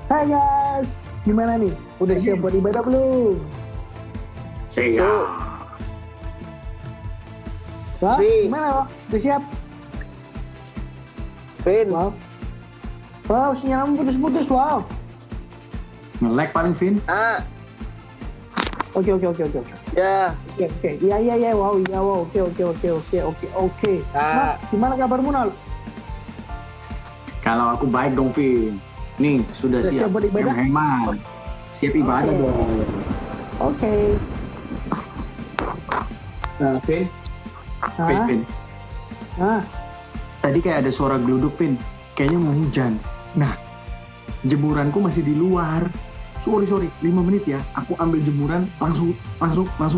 Hai guys, gimana nih? Udah siap buat ibadah belum? Siap. Wah, Vin. gimana? Wah? Udah siap? Vin, Wow. Wow, sinyalmu putus-putus, wow. Nge-lag paling, Vin. Oke. ya. Oke. Iya, wow, oke. Nah, gimana kabarmu, Nol? Kalau aku baik dong, Vin. Nih, sudah Udah siap. siap buat ibadah? Hemat. Siap ibadah Oke. dong. Oke. Nah, Vin. Vin. Nah, Tadi kayak ada suara geluduk, Vin. Kayaknya mau hujan. Nah, jemuranku masih di luar. Sorry. 5 menit ya. Aku ambil jemuran, langsung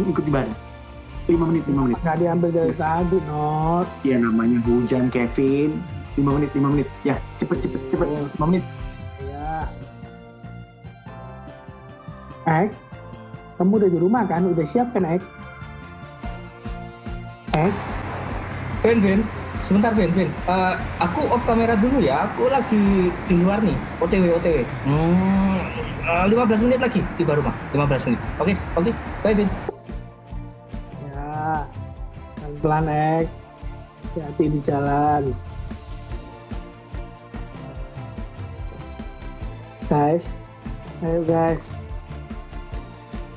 ikut ibadah. 5 menit. nggak diambil dari tadi, Not. Ya namanya hujan, Kevin. 5 menit. Ya, cepet. 5 menit. Ya. Ek, kamu udah di rumah kan? Udah siap kan, Ek? Ek? Vin, sebentar Vin. Aku off kamera dulu ya. Aku lagi di luar nih. OTW. 15 menit lagi tiba rumah. 15 menit. Oke. Bye Vin. Ya. Pelan-pelan, Ek. Hati-hati di jalan. Guys. Ayo guys.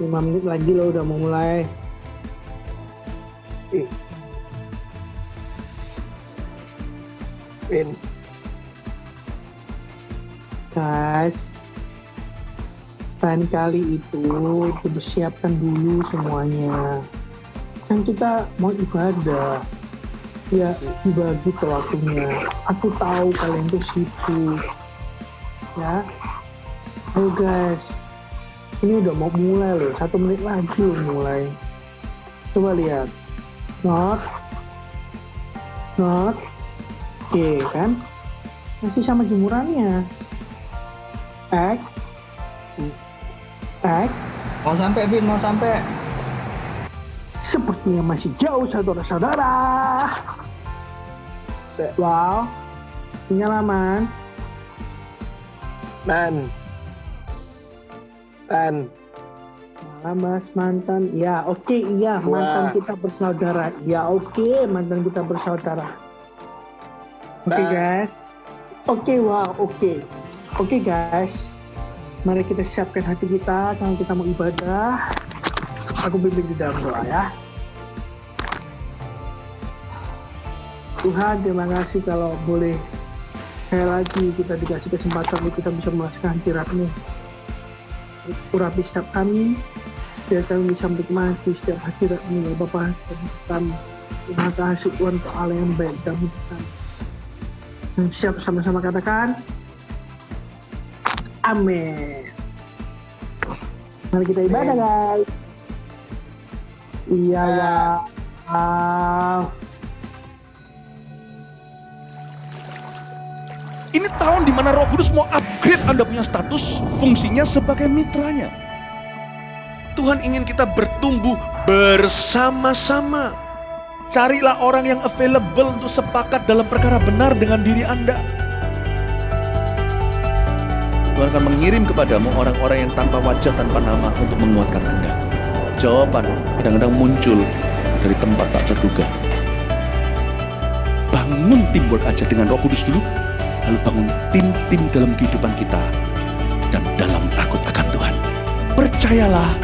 5 menit lagi lo udah mau mulai. Vin. Guys, lain kali itu dipersiapkan dulu semuanya. Kan kita mau ibadah, ya dibagi ke waktunya. Aku tahu kalian tuh sibuk, ya. Ayo guys, ini udah mau mulai loh, 1 menit lagi loh mulai. Coba lihat, not, oke kan? Masih sama jemurannya. Ek. Mau sampai Vin, mau sampai. Sepertinya masih jauh saudara-saudara. Wow. Sinyal aman. Man. Mas mantan. Ya, oke, iya, mantan Wah. kita bersaudara. Ya, oke, mantan kita bersaudara. Oke, guys. Oke, wow, oke. Oke, guys. Mari kita siapkan hati kita kalau kita mau ibadah. Aku bimbing di dalam doa ya. Tuhan, terima kasih kalau boleh sekali lagi kita dikasih kesempatan untuk kita bisa merasakan hadirat-Mu. Urapi setiap kami, biar kami bisa menikmati setiap hadirat-Mu ya Bapa kami. Terima kasih Tuhan untuk Allah yang baik dan kami. Dan siap sama-sama katakan, amin. Mari kita ibadah guys. Iya, wow. Ini tahun di mana Roh Kudus mau upgrade Anda punya status, fungsinya sebagai mitranya. Tuhan ingin kita bertumbuh bersama-sama. Carilah orang yang available untuk sepakat dalam perkara benar dengan diri Anda. Tuhan akan mengirim kepadamu orang-orang yang tanpa wajah, tanpa nama untuk menguatkan Anda. Jawaban kadang-kadang muncul dari tempat tak terduga. Bangun teamwork aja dengan Roh Kudus dulu. Lalu bangun tim-tim dalam kehidupan kita dan dalam takut akan Tuhan. Percayalah,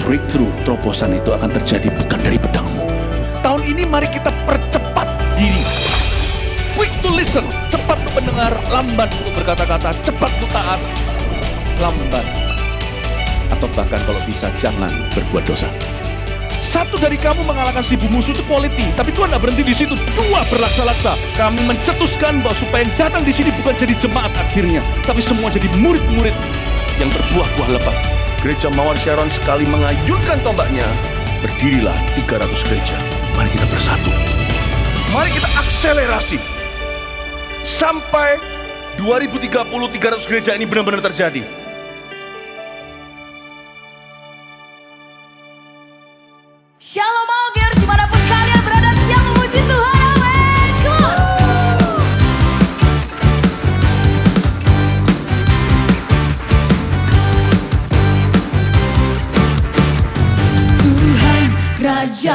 breakthrough, terobosan itu akan terjadi bukan dari pedangmu. Tahun ini mari kita percepat diri. Quick to listen, cepat untuk mendengar, lambat untuk berkata-kata, cepat untuk taat, lambat. Atau bahkan kalau bisa jangan berbuat dosa. Satu dari kamu mengalahkan 1000 musuh itu quality, tapi Tuhan tidak berhenti di situ. 2 berlaksa-laksa. Kami mencetuskan bahwa supaya yang datang di sini bukan jadi jemaat akhirnya, tapi semua jadi murid-murid yang berbuah-buah lebat. Gereja Mawar Sharon sekali mengayunkan tombaknya, berdirilah 300 gereja. Mari kita bersatu. Mari kita akselerasi sampai 2030 300 gereja ini benar-benar terjadi. Shalom Augers, dimanapun kalian berada, siap memuji Tuhan, amin. Come on.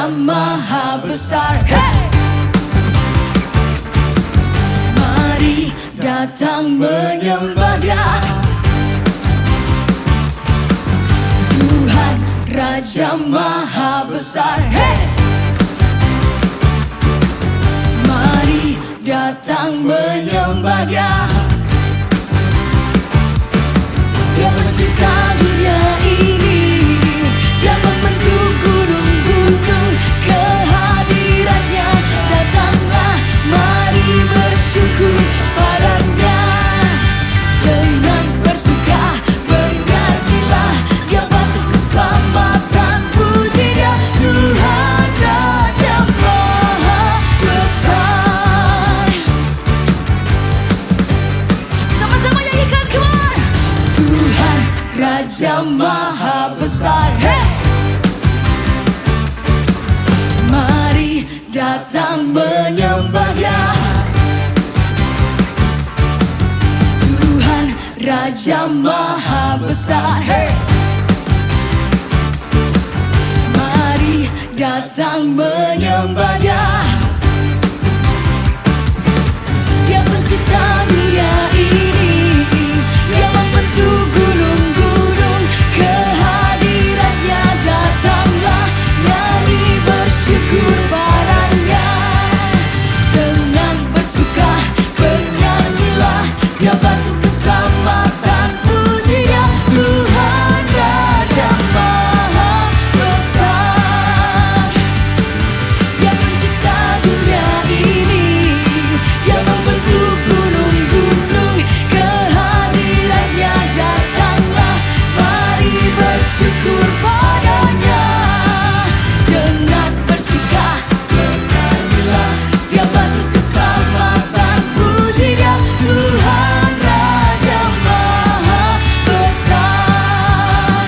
Maha Besar. Hey! Mari datang menyembah Dia, Tuhan Raja Maha Besar. Hey! Mari datang menyembah Dia, Dia pencipta dunia ini, Dia membentuk gunung-gunung, kehadirannya datanglah, mari bersyukur padanya. Dengan bersuka bernyanyilah, Dia batu keselamatan, puji Dia, Tuhan Raja Maha Besar. Sama-sama nyanyikan, come on. Tuhan Raja Maha Besar. Hey! Mari datang menyembah Dia, Tuhan Raja Maha Besar. Hey! Mari datang menyembah Dia, Dia pencipta dunia ini, Dia membentuk gunung-gunung, kehadirannya datanglah, nyanyi bersyukur padanya. Dengan bersuka bernyanyilah, Dia batu keselamatan, puji Dia, Tuhan Raja Maha Besar. Dia pencipta dunia ini, Dia membentuk gunung-gunung, kehadirannya datanglah, mari bersyukur padanya. Dengan bersuka bernyanyilah, Dia batu keselamatan, puji Dia, Tuhan Raja Maha Besar.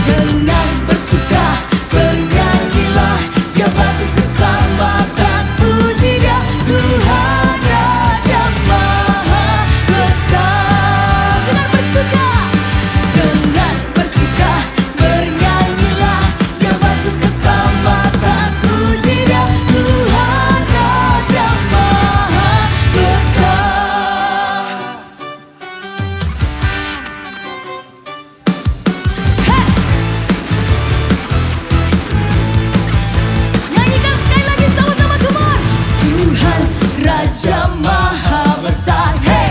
Dengan bersuka bernyanyilah, Dia batu keselamatan, puji Dia, Tuhan Raja Maha Besar. Dengan bersuka bernyanyilah, Dia batu keselamatan, puji Dia, Tuhan Raja Maha Besar. Nyanyikan sekali lagi sama-sama, come on. Tuhan Raja Maha Besar. Hey!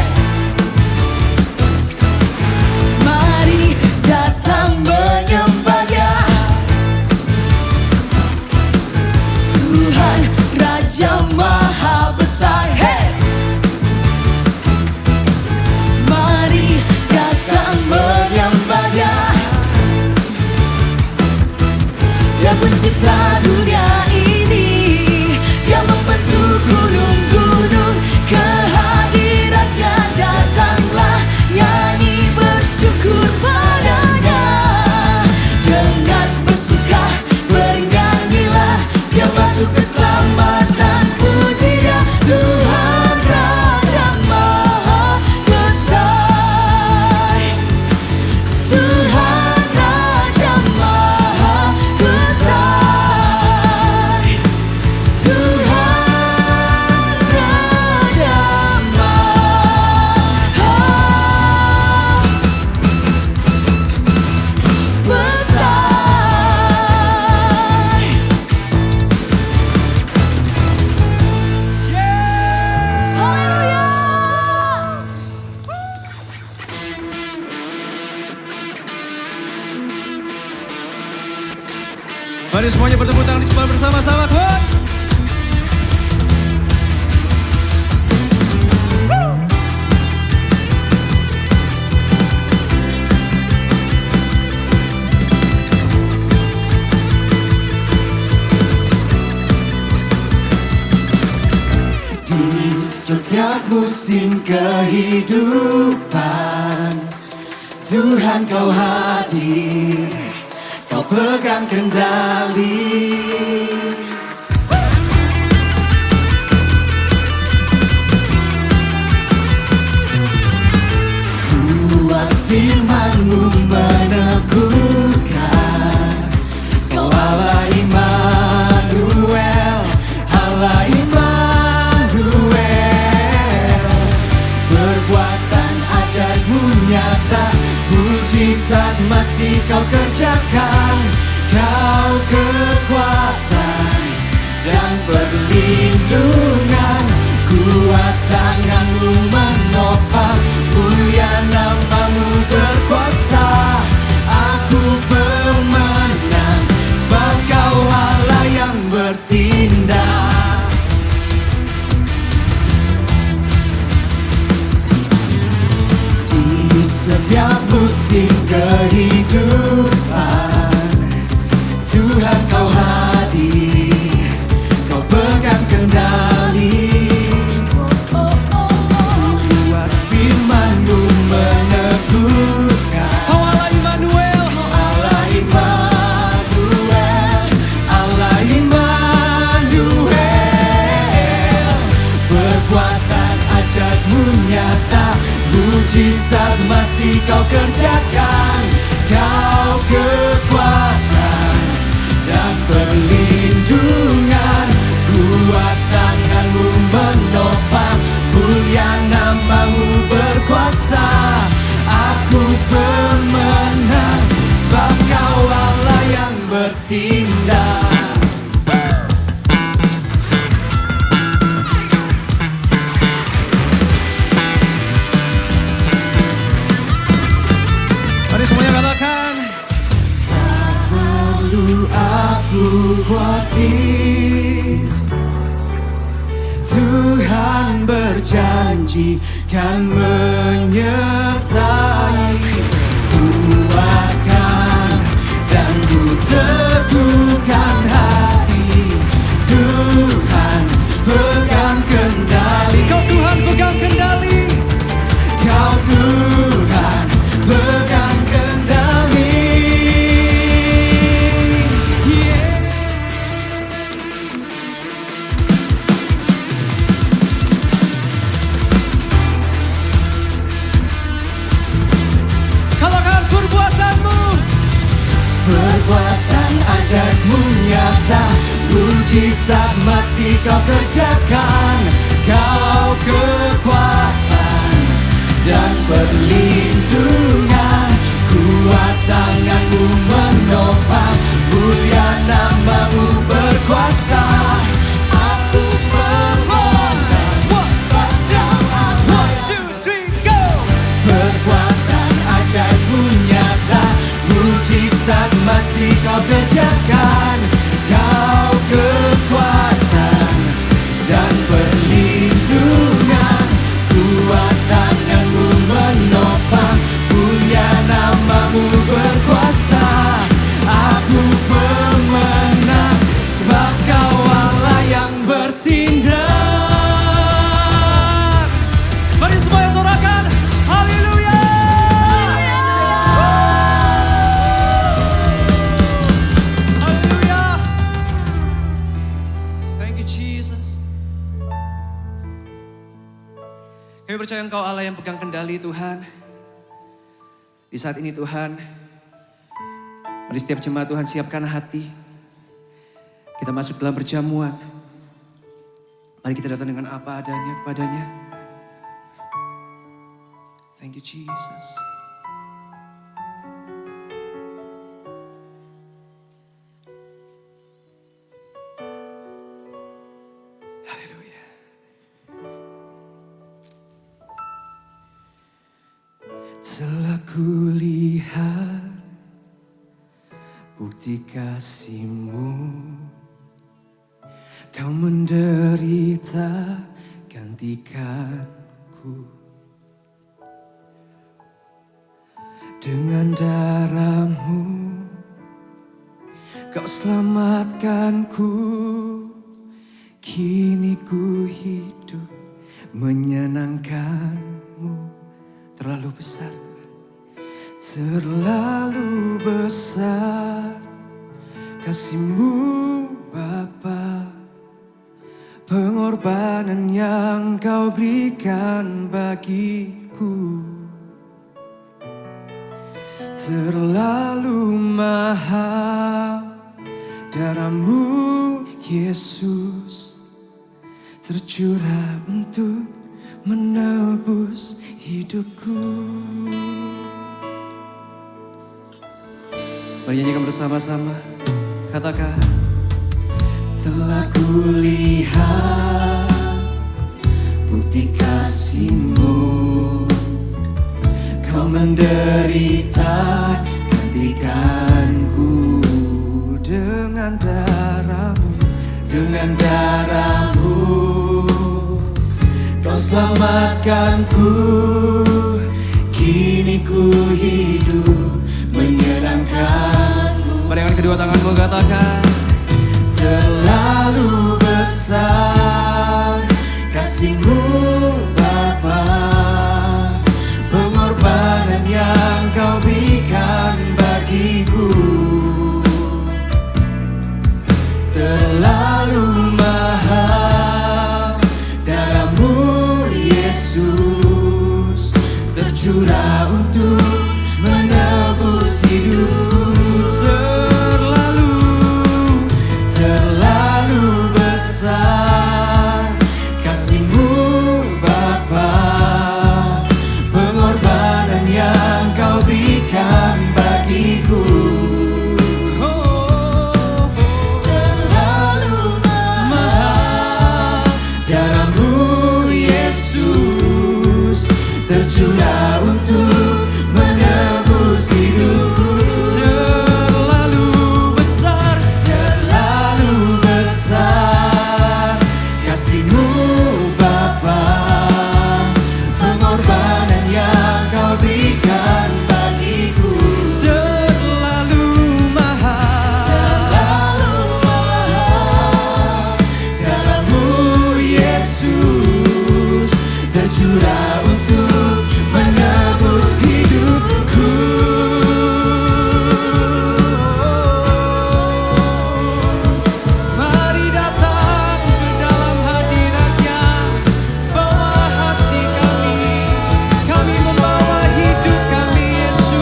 Mari datang menyembah Dia, Tuhan Raja Maha Besar. Hey! Mari datang menyembah Dia, Dia pencipta dunia ini, Dia membentuk gunung-gunung, kehadirannya datanglah, nyanyi bersyukur padanya. Dengan bersuka bernyanyilah, Dia batu keselamatan, puji Dia, Tuhan Raja Maha Besar. Tuhan Raja Maha Besar. Tuhan Raja Maha Besar. Haleluya. Mari semuanya bertepuk tangan di sebelah bersama-sama, Tuhan. Di setiap musim kehidupan, Tuhan Kau hadir, Kau pegang kendali. Kuat firman-Mu meneguhkan, Kau Allah iman. Mujizat masih kau kerjakan, kau kekuatan dan perlindungan. Kuat tanganmu menopang, mulia namamu berkuasa. Aku pemenang, sebab kau Allah yang bertindak. Di setiap musim kehidupan, Tuhan kau hadir, kau pegang kendali. Kuat firman-Mu meneguhkan. Kau Allah Immanuel, Allah Immanuel, Allah Immanuel. Perbuatan ajaib-Mu nyata, mujizat masih kau kerjakan. Kau kekuatan dan perlindungan. Kuat tangan-Mu menopang, mulia namamu berkuasa. Aku pemenang, sebab kau Allah yang bertindak. mari semuanya katakan. Tak perlu aku khawatir, Tuhan berjanji kan menyertai. Kuatkan dan ku teguhkan hati, Tuhan pegang kendali. Kau Tuhan pegang kendali. Kau Tuhan pegang kendali. Katakan perbuatan-Mu. Perbuatan ajaib-Mu nyata, mujizat masih kau kerjakan. Kau kekuatan dan perlindungan. Kuat tangan-Mu menopang, mulia namamu berkuasa. Aku pemenang, sebab kau Allah. 1, 2, 3, go. Perbuatan ajaib-Mu nyata, mujizat masih kau kerjakan. Kau kekuatan dan perlindungan. Kuat tangan-Mu menopang, mulia namamu berkuasa. Aku pemenang, sebab kau Allah yang bertindak. Mari semuanya sorakan. Haleluya. Haleluya. Thank you Jesus. Kami percaya Engkau Allah yang pegang kendali Tuhan. Di saat ini Tuhan, mari setiap jemaat Tuhan siapkan hati. Kita masuk dalam perjamuan. Mari kita datang dengan apa adanya kepadanya. Thank you Jesus. Haleluya. Telah kulihat bukti kasih-Mu, Kau menderita gantikanku. Dengan darah-Mu Kau selamatkanku. Kini ku hidup menyenangkan-Mu. Terlalu besar, terlalu besar kasih-Mu Bapa. Pengorbanan yang Kau berikan bagiku terlalu mahal. Darah-Mu Yesus tercurah untuk menebus hidupku. Mari nyanyikan bersama-sama. Katakan. Telah kulihat bukti kasih-Mu, Kau menderita gantikanku. Dengan darah-Mu, Dengan darah-Mu Kau selamatkanku. Kini ku hidup menyenangkan-Mu. mari angkat kedua tanganmu, katakan. Terlalu besar kasih-Mu Bapa, pengorbanan yang Kau berikan bagiku. Terlalu mahal darah-Mu Yesus, tercurah untuk menebus hidup. Terlalu besar kasih-Mu Bapa, pengorbanan yang Kau berikan bagiku. Terlalu mahal darah-Mu Yesus, tercurah untuk menebus hidup. Kasih-Mu Bapa, pengorbanan yang Kau berikan bagiku. Terlalu mahal darah-Mu Yesus, tercurah untuk menebus hidupku. Mari datang ke dalam hadirat-Nya, bawa hati kami membawa hidup kami Yesus.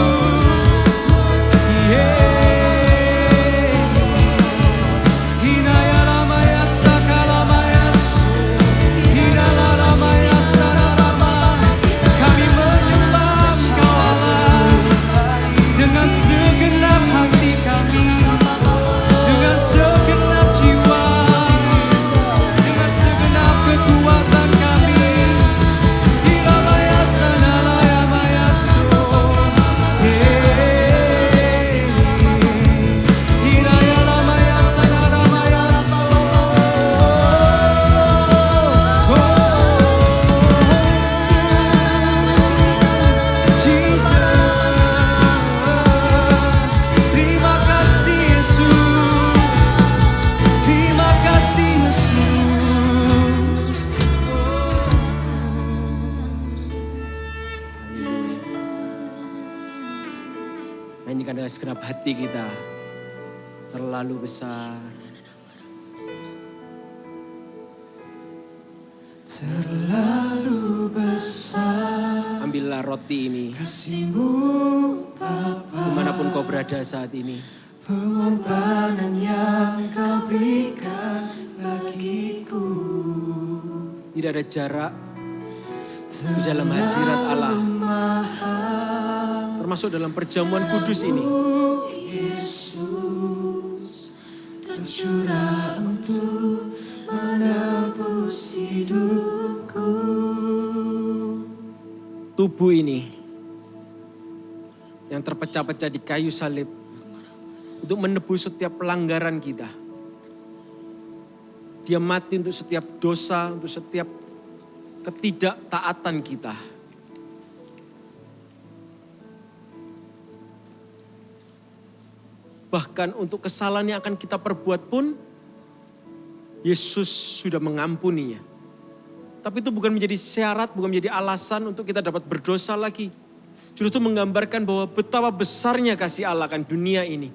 Hinaya ramaya sakalamaya su, hinala ramaya sararama. Kami menyembah Engkau Allah dengan segenap hati kami, dengan segenap jiwa, dengan segenap kekuatan kami. Hilalaya sanalaya maya su, hinaya ramaya sanaramaya su. Jesus, terima kasih Yesus, terima kasih Yesus. Nyanyikan dengan segenap hati kita. Terlalu besar. Terlalu besar Ambillah roti ini, kasih-Mu Bapa, dimanapun kau berada saat ini. pengorbanan yang Kau berikan bagiku. Tidak ada jarak di dalam hadirat Allah, termasuk dalam perjamuan kudus ini. Yesus, tercurah untuk menebus hidupku. Tubuh ini yang terpecah-pecah di kayu salib untuk menebus setiap pelanggaran kita. Dia mati untuk setiap dosa, untuk setiap ketidaktaatan kita. Bahkan untuk kesalahan yang akan kita perbuat pun, Yesus sudah mengampuninya. Tapi itu bukan menjadi syarat, bukan menjadi alasan untuk kita dapat berdosa lagi. Justru menggambarkan bahwa betapa besarnya kasih Allah akan dunia ini.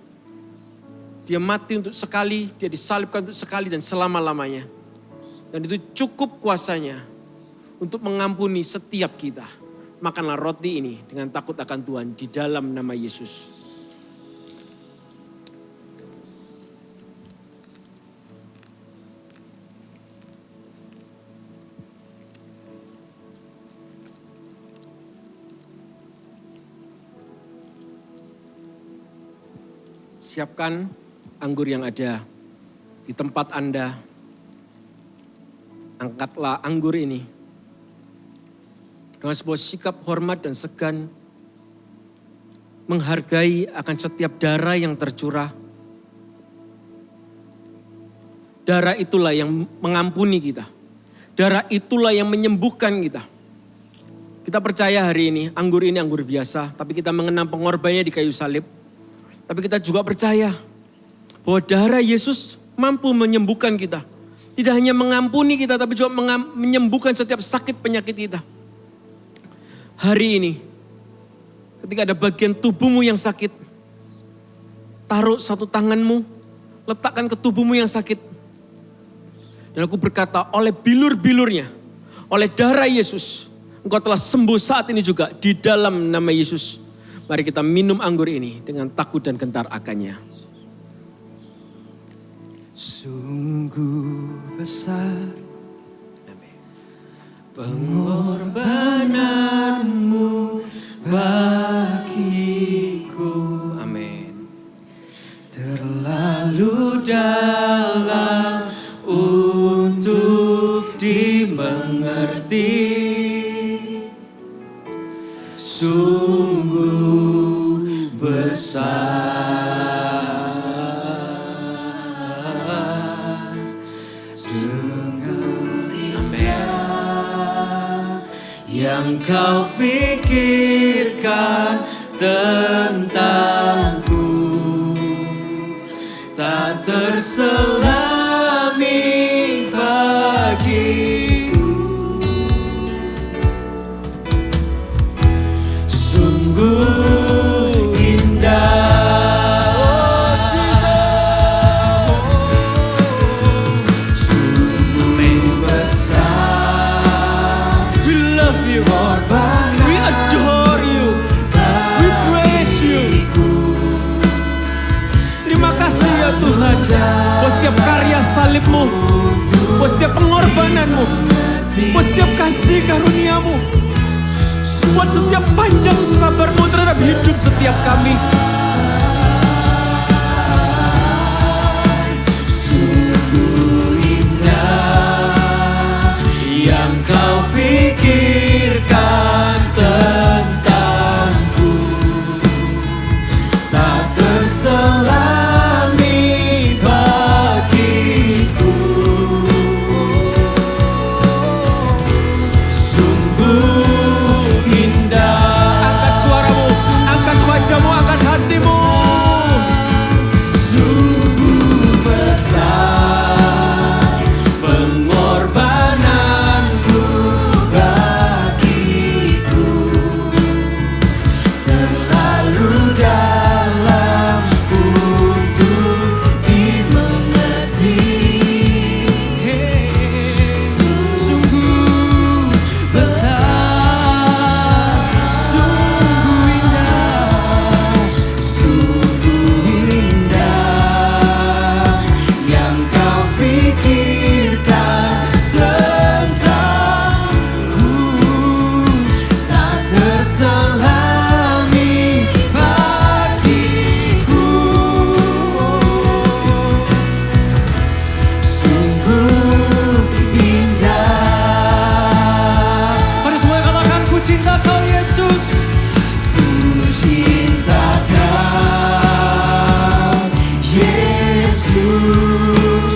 Dia mati untuk sekali, dia disalibkan untuk sekali dan selama-lamanya. Dan itu cukup kuasanya untuk mengampuni setiap kita. Makanlah roti ini dengan takut akan Tuhan di dalam nama Yesus. Siapkan anggur yang ada di tempat Anda. Angkatlah anggur ini dengan sebuah sikap hormat dan segan, menghargai akan setiap darah yang tercurah. Darah itulah yang mengampuni kita. Darah itulah yang menyembuhkan kita. Kita percaya hari ini anggur biasa, tapi kita mengenang pengorbanannya di kayu salib. Tapi kita juga percaya bahwa darah Yesus mampu menyembuhkan kita. Tidak hanya mengampuni kita, tapi juga menyembuhkan setiap sakit penyakit kita. Hari ini, ketika ada bagian tubuhmu yang sakit, taruh satu tanganmu, letakkan ke tubuhmu yang sakit. Dan aku berkata, oleh bilur-bilurnya, oleh darah Yesus, engkau telah sembuh saat ini juga di dalam nama Yesus. Mari kita minum anggur ini dengan takut dan gentar akannya. Sungguh besar Pengorbananmu bagiku. Amin. terlalu dalam untuk dimengerti. Sungguh besar, sungguh indah yang kau pikirkan tentangku, tak terselami bagiku. Sungguh indah, sungguh besar. We love you, we adore you, we praise you. Terima kasih ya Tuhan, buat setiap karya salibmu, buat setiap pengorbananmu, buat setiap kasih karuniamu, buat setiap panjang sabarmu terhadap hidup setiap kami. Sungguh indah yang kau pikirkan tentangku, tak terselami bagiku. Sungguh indah. Angkat suaramu, angkat wajahmu, angkat hatimu. Sungguh besar pengorbananmu bagiku, terlalu dalam untuk dimengerti. Sungguh besar, sungguh indah, sungguh indah yang kau pikirkan tentangku, tak terselami bagiku. Sungguh indah. Mari semua katakan, ku cinta kau Yesus. Ku cinta kau, Yesus.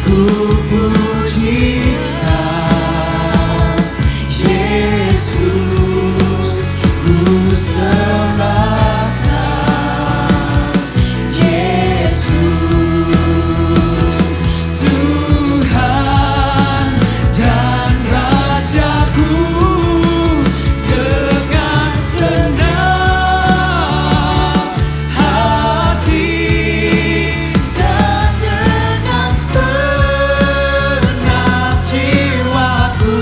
Ku puji kau, Yesus. Ku sembah kau, Yesus. Tuhan dan Rajaku, dengan senang hati dan dengan senang jiwaku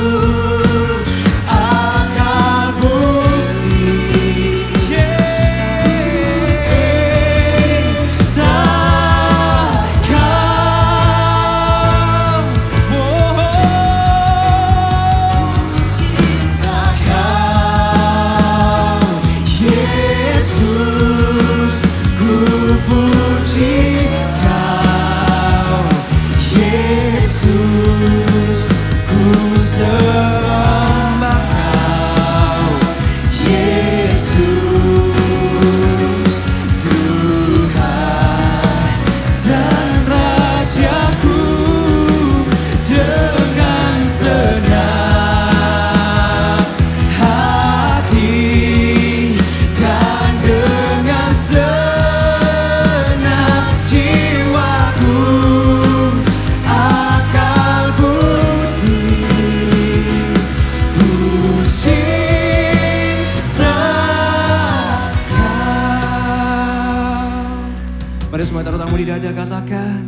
akan bukti semua taruh tanganmu di dada, katakan,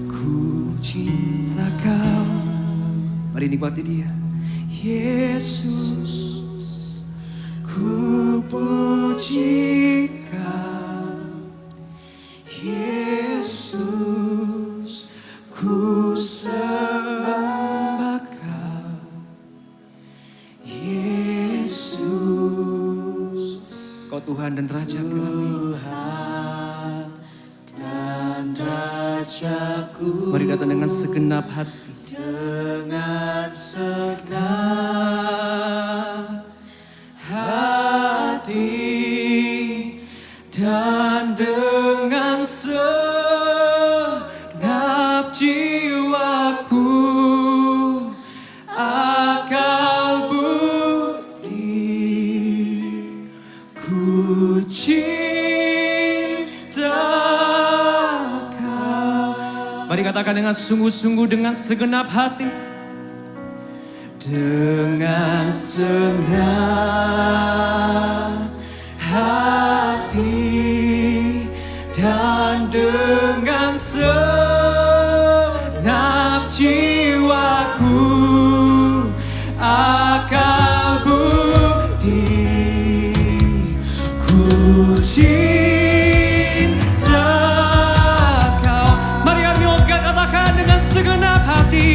ku cinta kau. Mari nikmati dia. Yesus, ku puji kau. Yesus, ku sembah kau. Yesus, kau Tuhan dan Raja kami. Mari datang dengan segenap hati. Dengan segenap hati dan dengan segenap jiwaku, akal budi, ku cinta kau. Mari katakan dengan sungguh-sungguh, dengan segenap hati. Dengan segenap hati dan dengan segenap jiwaku, akal budi, ku cinta kau. Mari kami katakan dengan segenap hati.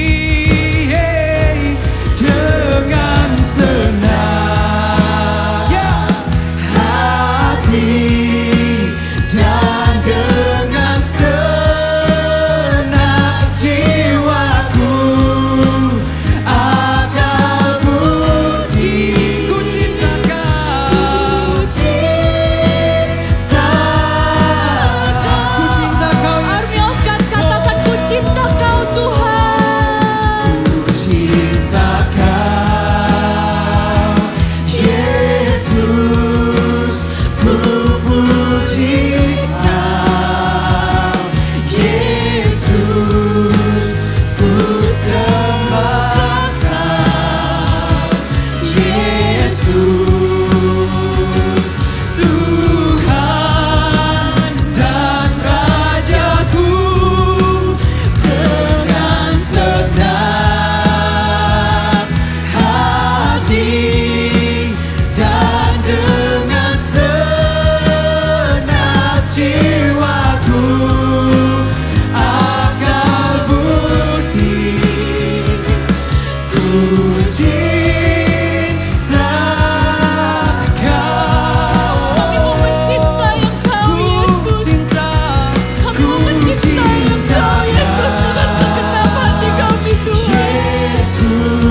Dengan senang hati dan dengan senang jiwaku, akal budi, Ku cinta kau. ku cinta kau. Ku cinta kau, Army of God, katakan ku cinta kau Tuhan. Ku cinta kau, Yesus, ku puji kau, Yesus, ku sembah kau, Yesus, Tuhan dan Rajaku, dengan segenap hati dan dengan segenap jiwaku, akal budi, ku cinta kau. Kami mau mencintai Engkau Ku Yesus. cinta. Kami mau mencintai Engkau Yesus dengan segenap hati kami Tuhan.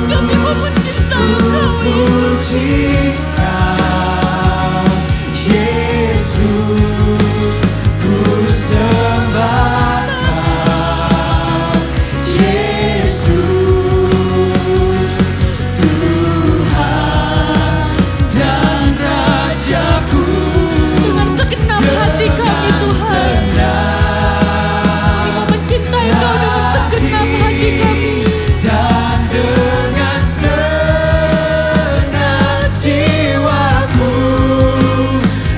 Kami mau mencintai Engkau Yesus. Puji kau, Yesus, ku sembah kau, Yesus, Tuhan dan Rajaku, Dengan segenap hati kami Tuhan. Kami mau mencintai Engkau dengan segenap hati kami. dan dengan segenap jiwaku,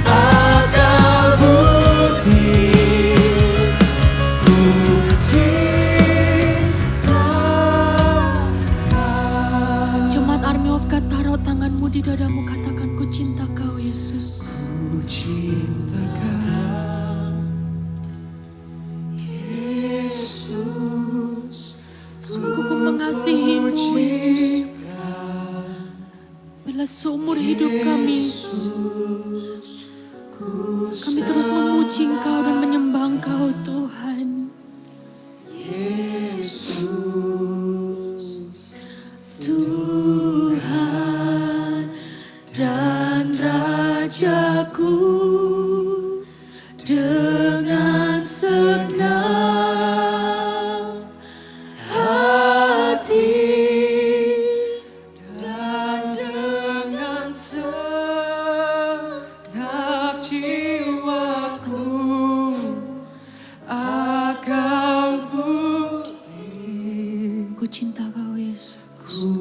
akal budi, ku cinta kau. Jemaat Army of God, taruh tanganmu di dadamu, katakan ku cinta kau Yesus. Ku cinta kau, Yesus, Sungguh ku mengasihimu Yesus. Bila seumur hidup kami terus memuji Engkau dan menyembah Engkau Tuhan. Tuhan dan Rajaku, dengan segenap hati dan dengan segenap jiwaku, akal budi, ku cinta kau Yesus. ku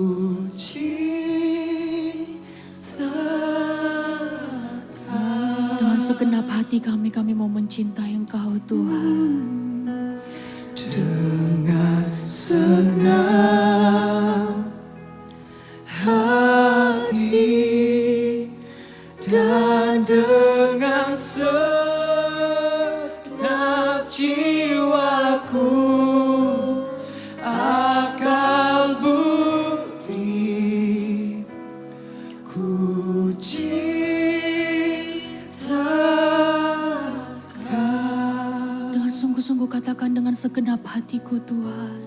cinta Dengan Dengan segenap hati kami mau mencintai Engkau Tuhan. Dengan senang hati dan dengan segenap jiwaku akan bukti ku cintakan. Dengan sungguh-sungguh katakan dengan segenap hatiku Tuhan.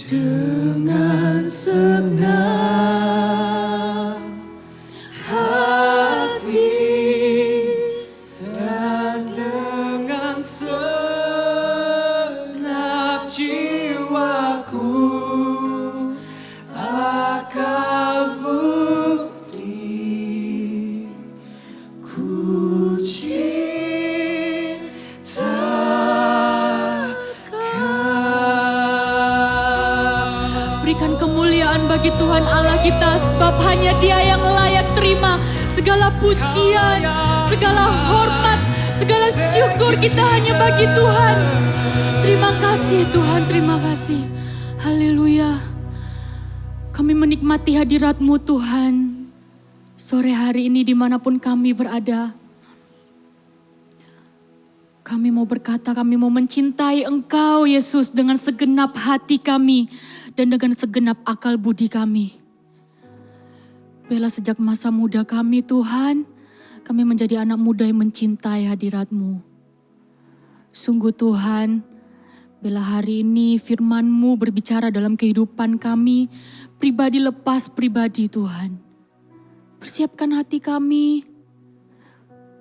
Dengan senang hati dan dengan segenap jiwaku akan bukti ku cintakan. Berikan kemuliaan bagi Tuhan Allah kita, sebab hanya Dia yang layak terima segala pujian, segala hormat, segala syukur kita hanya bagi Tuhan. Terima kasih Tuhan, terima kasih. Haleluya. Kami menikmati hadirat-Mu Tuhan. Sore hari ini dimanapun kami berada. Kami mau berkata, kami mau mencintai Engkau Yesus dengan segenap hati kami dan dengan segenap akal budi kami. Bela sejak masa muda kami Tuhan, kami menjadi anak muda yang mencintai hadirat-Mu. Sungguh Tuhan, bila hari ini firman-Mu berbicara dalam kehidupan kami, pribadi lepas pribadi Tuhan. Persiapkan hati kami,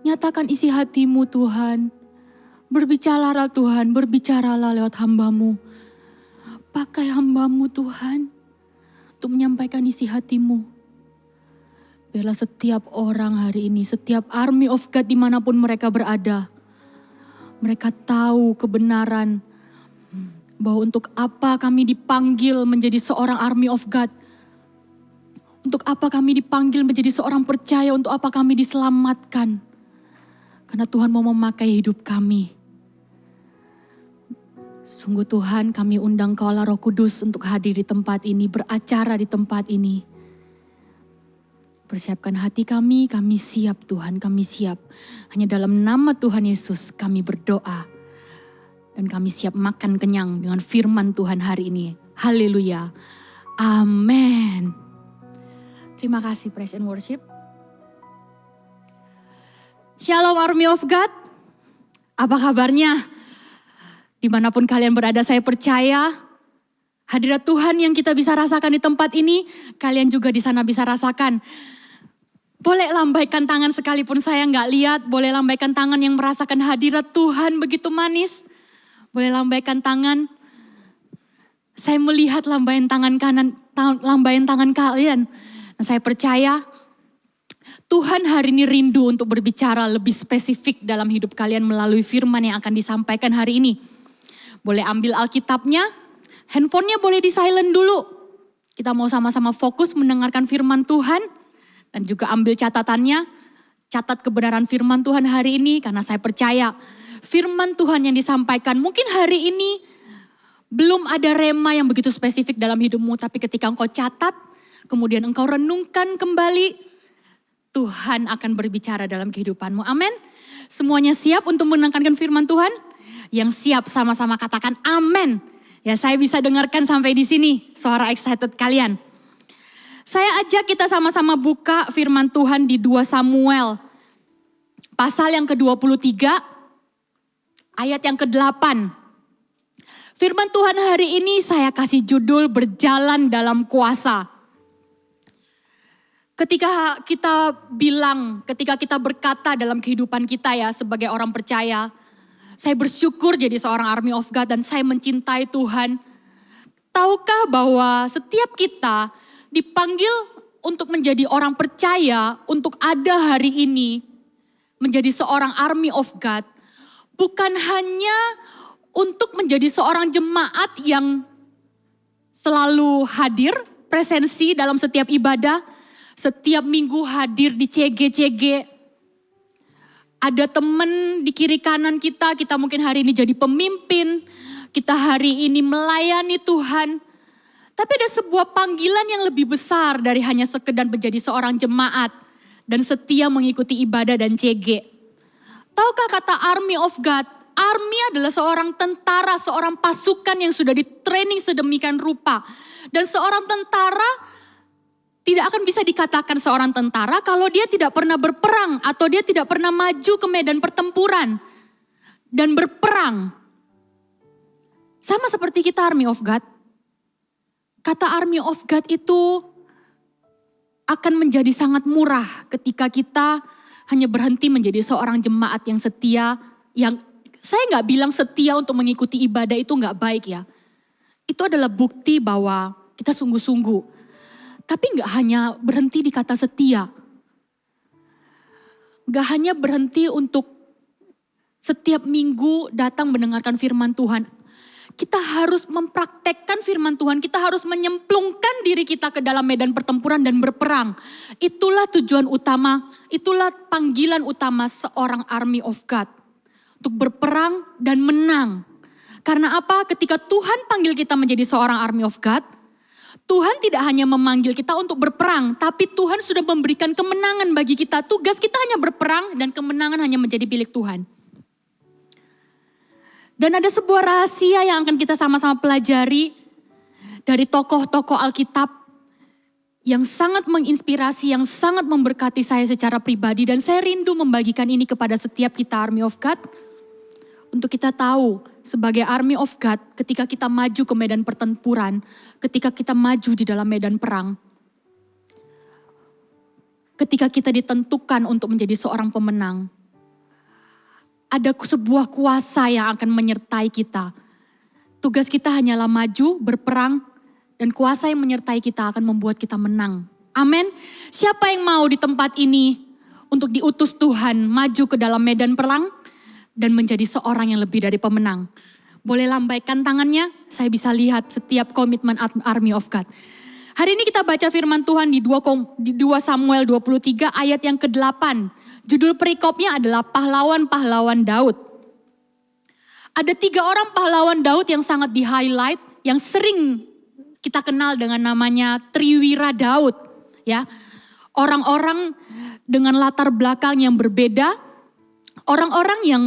nyatakan isi hati-Mu Tuhan. Berbicaralah Tuhan, berbicaralah lewat hamba-Mu. Pakai hamba-Mu Tuhan untuk menyampaikan isi hati-Mu. Biarlah setiap orang hari ini, setiap army of God dimanapun mereka berada. Mereka tahu kebenaran bahwa untuk apa kami dipanggil menjadi seorang army of God. Untuk apa kami dipanggil menjadi seorang percaya, untuk apa kami diselamatkan. Karena Tuhan mau memakai hidup kami. Sungguh Tuhan, kami undang Kau Allah Roh Kudus untuk hadir di tempat ini, beracara di tempat ini. Persiapkan hati kami siap Tuhan, kami siap. Hanya dalam nama Tuhan Yesus kami berdoa. Dan kami siap makan kenyang dengan firman Tuhan hari ini. Haleluya. Amin. Terima kasih Praise and Worship. Shalom Army of God. Apa kabarnya? Dimanapun kalian berada, saya percaya hadirat Tuhan yang kita bisa rasakan di tempat ini, kalian juga di sana bisa rasakan. Boleh lambaikan tangan sekalipun saya nggak lihat, boleh lambaikan tangan yang merasakan hadirat Tuhan begitu manis. Boleh lambaikan tangan. Saya melihat lambaian tangan kanan, lambaian tangan kalian. Nah, saya percaya Tuhan hari ini rindu untuk berbicara lebih spesifik dalam hidup kalian melalui firman yang akan disampaikan hari ini. Boleh ambil Alkitabnya, handphonenya boleh di silent dulu. Kita mau sama-sama fokus mendengarkan firman Tuhan. Dan juga ambil catatannya, catat kebenaran firman Tuhan hari ini. Karena saya percaya firman Tuhan yang disampaikan mungkin hari ini belum ada rema yang begitu spesifik dalam hidupmu. Tapi ketika engkau catat, kemudian engkau renungkan kembali, Tuhan akan berbicara dalam kehidupanmu. Amin. Semuanya siap untuk mendengarkan firman Tuhan? Yang siap sama-sama katakan amin. Ya, saya bisa dengarkan sampai di sini suara excited kalian. Saya ajak kita sama-sama buka firman Tuhan di 2 Samuel. Pasal yang ke-23, ayat yang ke-8. Firman Tuhan hari ini saya kasih judul berjalan dalam kuasa. Ketika kita bilang, ketika kita berkata dalam kehidupan kita ya sebagai orang percaya, saya bersyukur jadi seorang army of God dan saya mencintai Tuhan. Tahukah bahwa setiap kita dipanggil untuk menjadi orang percaya, untuk ada hari ini menjadi seorang army of God. Bukan hanya untuk menjadi seorang jemaat yang selalu hadir, presensi dalam setiap ibadah, setiap minggu hadir di CG-CG. Ada teman di kiri kanan kita mungkin hari ini jadi pemimpin, kita hari ini melayani Tuhan. Tapi ada sebuah panggilan yang lebih besar dari hanya sekedar menjadi seorang jemaat dan setia mengikuti ibadah dan CG. Tahukah kata army of God? Army adalah seorang tentara, seorang pasukan yang sudah di-training sedemikian rupa. Dan seorang tentara tidak akan bisa dikatakan seorang tentara kalau dia tidak pernah berperang atau dia tidak pernah maju ke medan pertempuran dan berperang. Sama seperti kita army of God. Kata army of God itu akan menjadi sangat murah ketika kita hanya berhenti menjadi seorang jemaat yang setia. Yang saya nggak bilang setia untuk mengikuti ibadah itu nggak baik ya. Itu adalah bukti bahwa kita sungguh-sungguh. Tapi nggak hanya berhenti di kata setia. Nggak hanya berhenti untuk setiap minggu datang mendengarkan firman Tuhan. Kita harus mempraktekkan firman Tuhan, kita harus menyemplungkan diri kita ke dalam medan pertempuran dan berperang. Itulah tujuan utama, itulah panggilan utama seorang army of God. Untuk berperang dan menang. Karena apa? Ketika Tuhan panggil kita menjadi seorang army of God, Tuhan tidak hanya memanggil kita untuk berperang, tapi Tuhan sudah memberikan kemenangan bagi kita. Tugas kita hanya berperang dan kemenangan hanya menjadi milik Tuhan. Dan ada sebuah rahasia yang akan kita sama-sama pelajari dari tokoh-tokoh Alkitab yang sangat menginspirasi, yang sangat memberkati saya secara pribadi. Dan saya rindu membagikan ini kepada setiap kita Army of God. Untuk kita tahu sebagai Army of God ketika kita maju ke medan pertempuran, ketika kita maju di dalam medan perang. Ketika kita ditentukan untuk menjadi seorang pemenang. Ada sebuah kuasa yang akan menyertai kita. Tugas kita hanyalah maju, berperang, dan kuasa yang menyertai kita akan membuat kita menang. Amin. Siapa yang mau di tempat ini untuk diutus Tuhan maju ke dalam medan perang dan menjadi seorang yang lebih dari pemenang? Boleh lambaikan tangannya, saya bisa lihat setiap komitmen Army of God. Hari ini kita baca firman Tuhan di 2 Samuel 23 ayat yang ke-8. Judul perikopnya adalah pahlawan-pahlawan Daud. Ada 3 orang pahlawan Daud yang sangat di-highlight, yang sering kita kenal dengan namanya Triwira Daud. Ya, orang-orang dengan latar belakang yang berbeda, orang-orang yang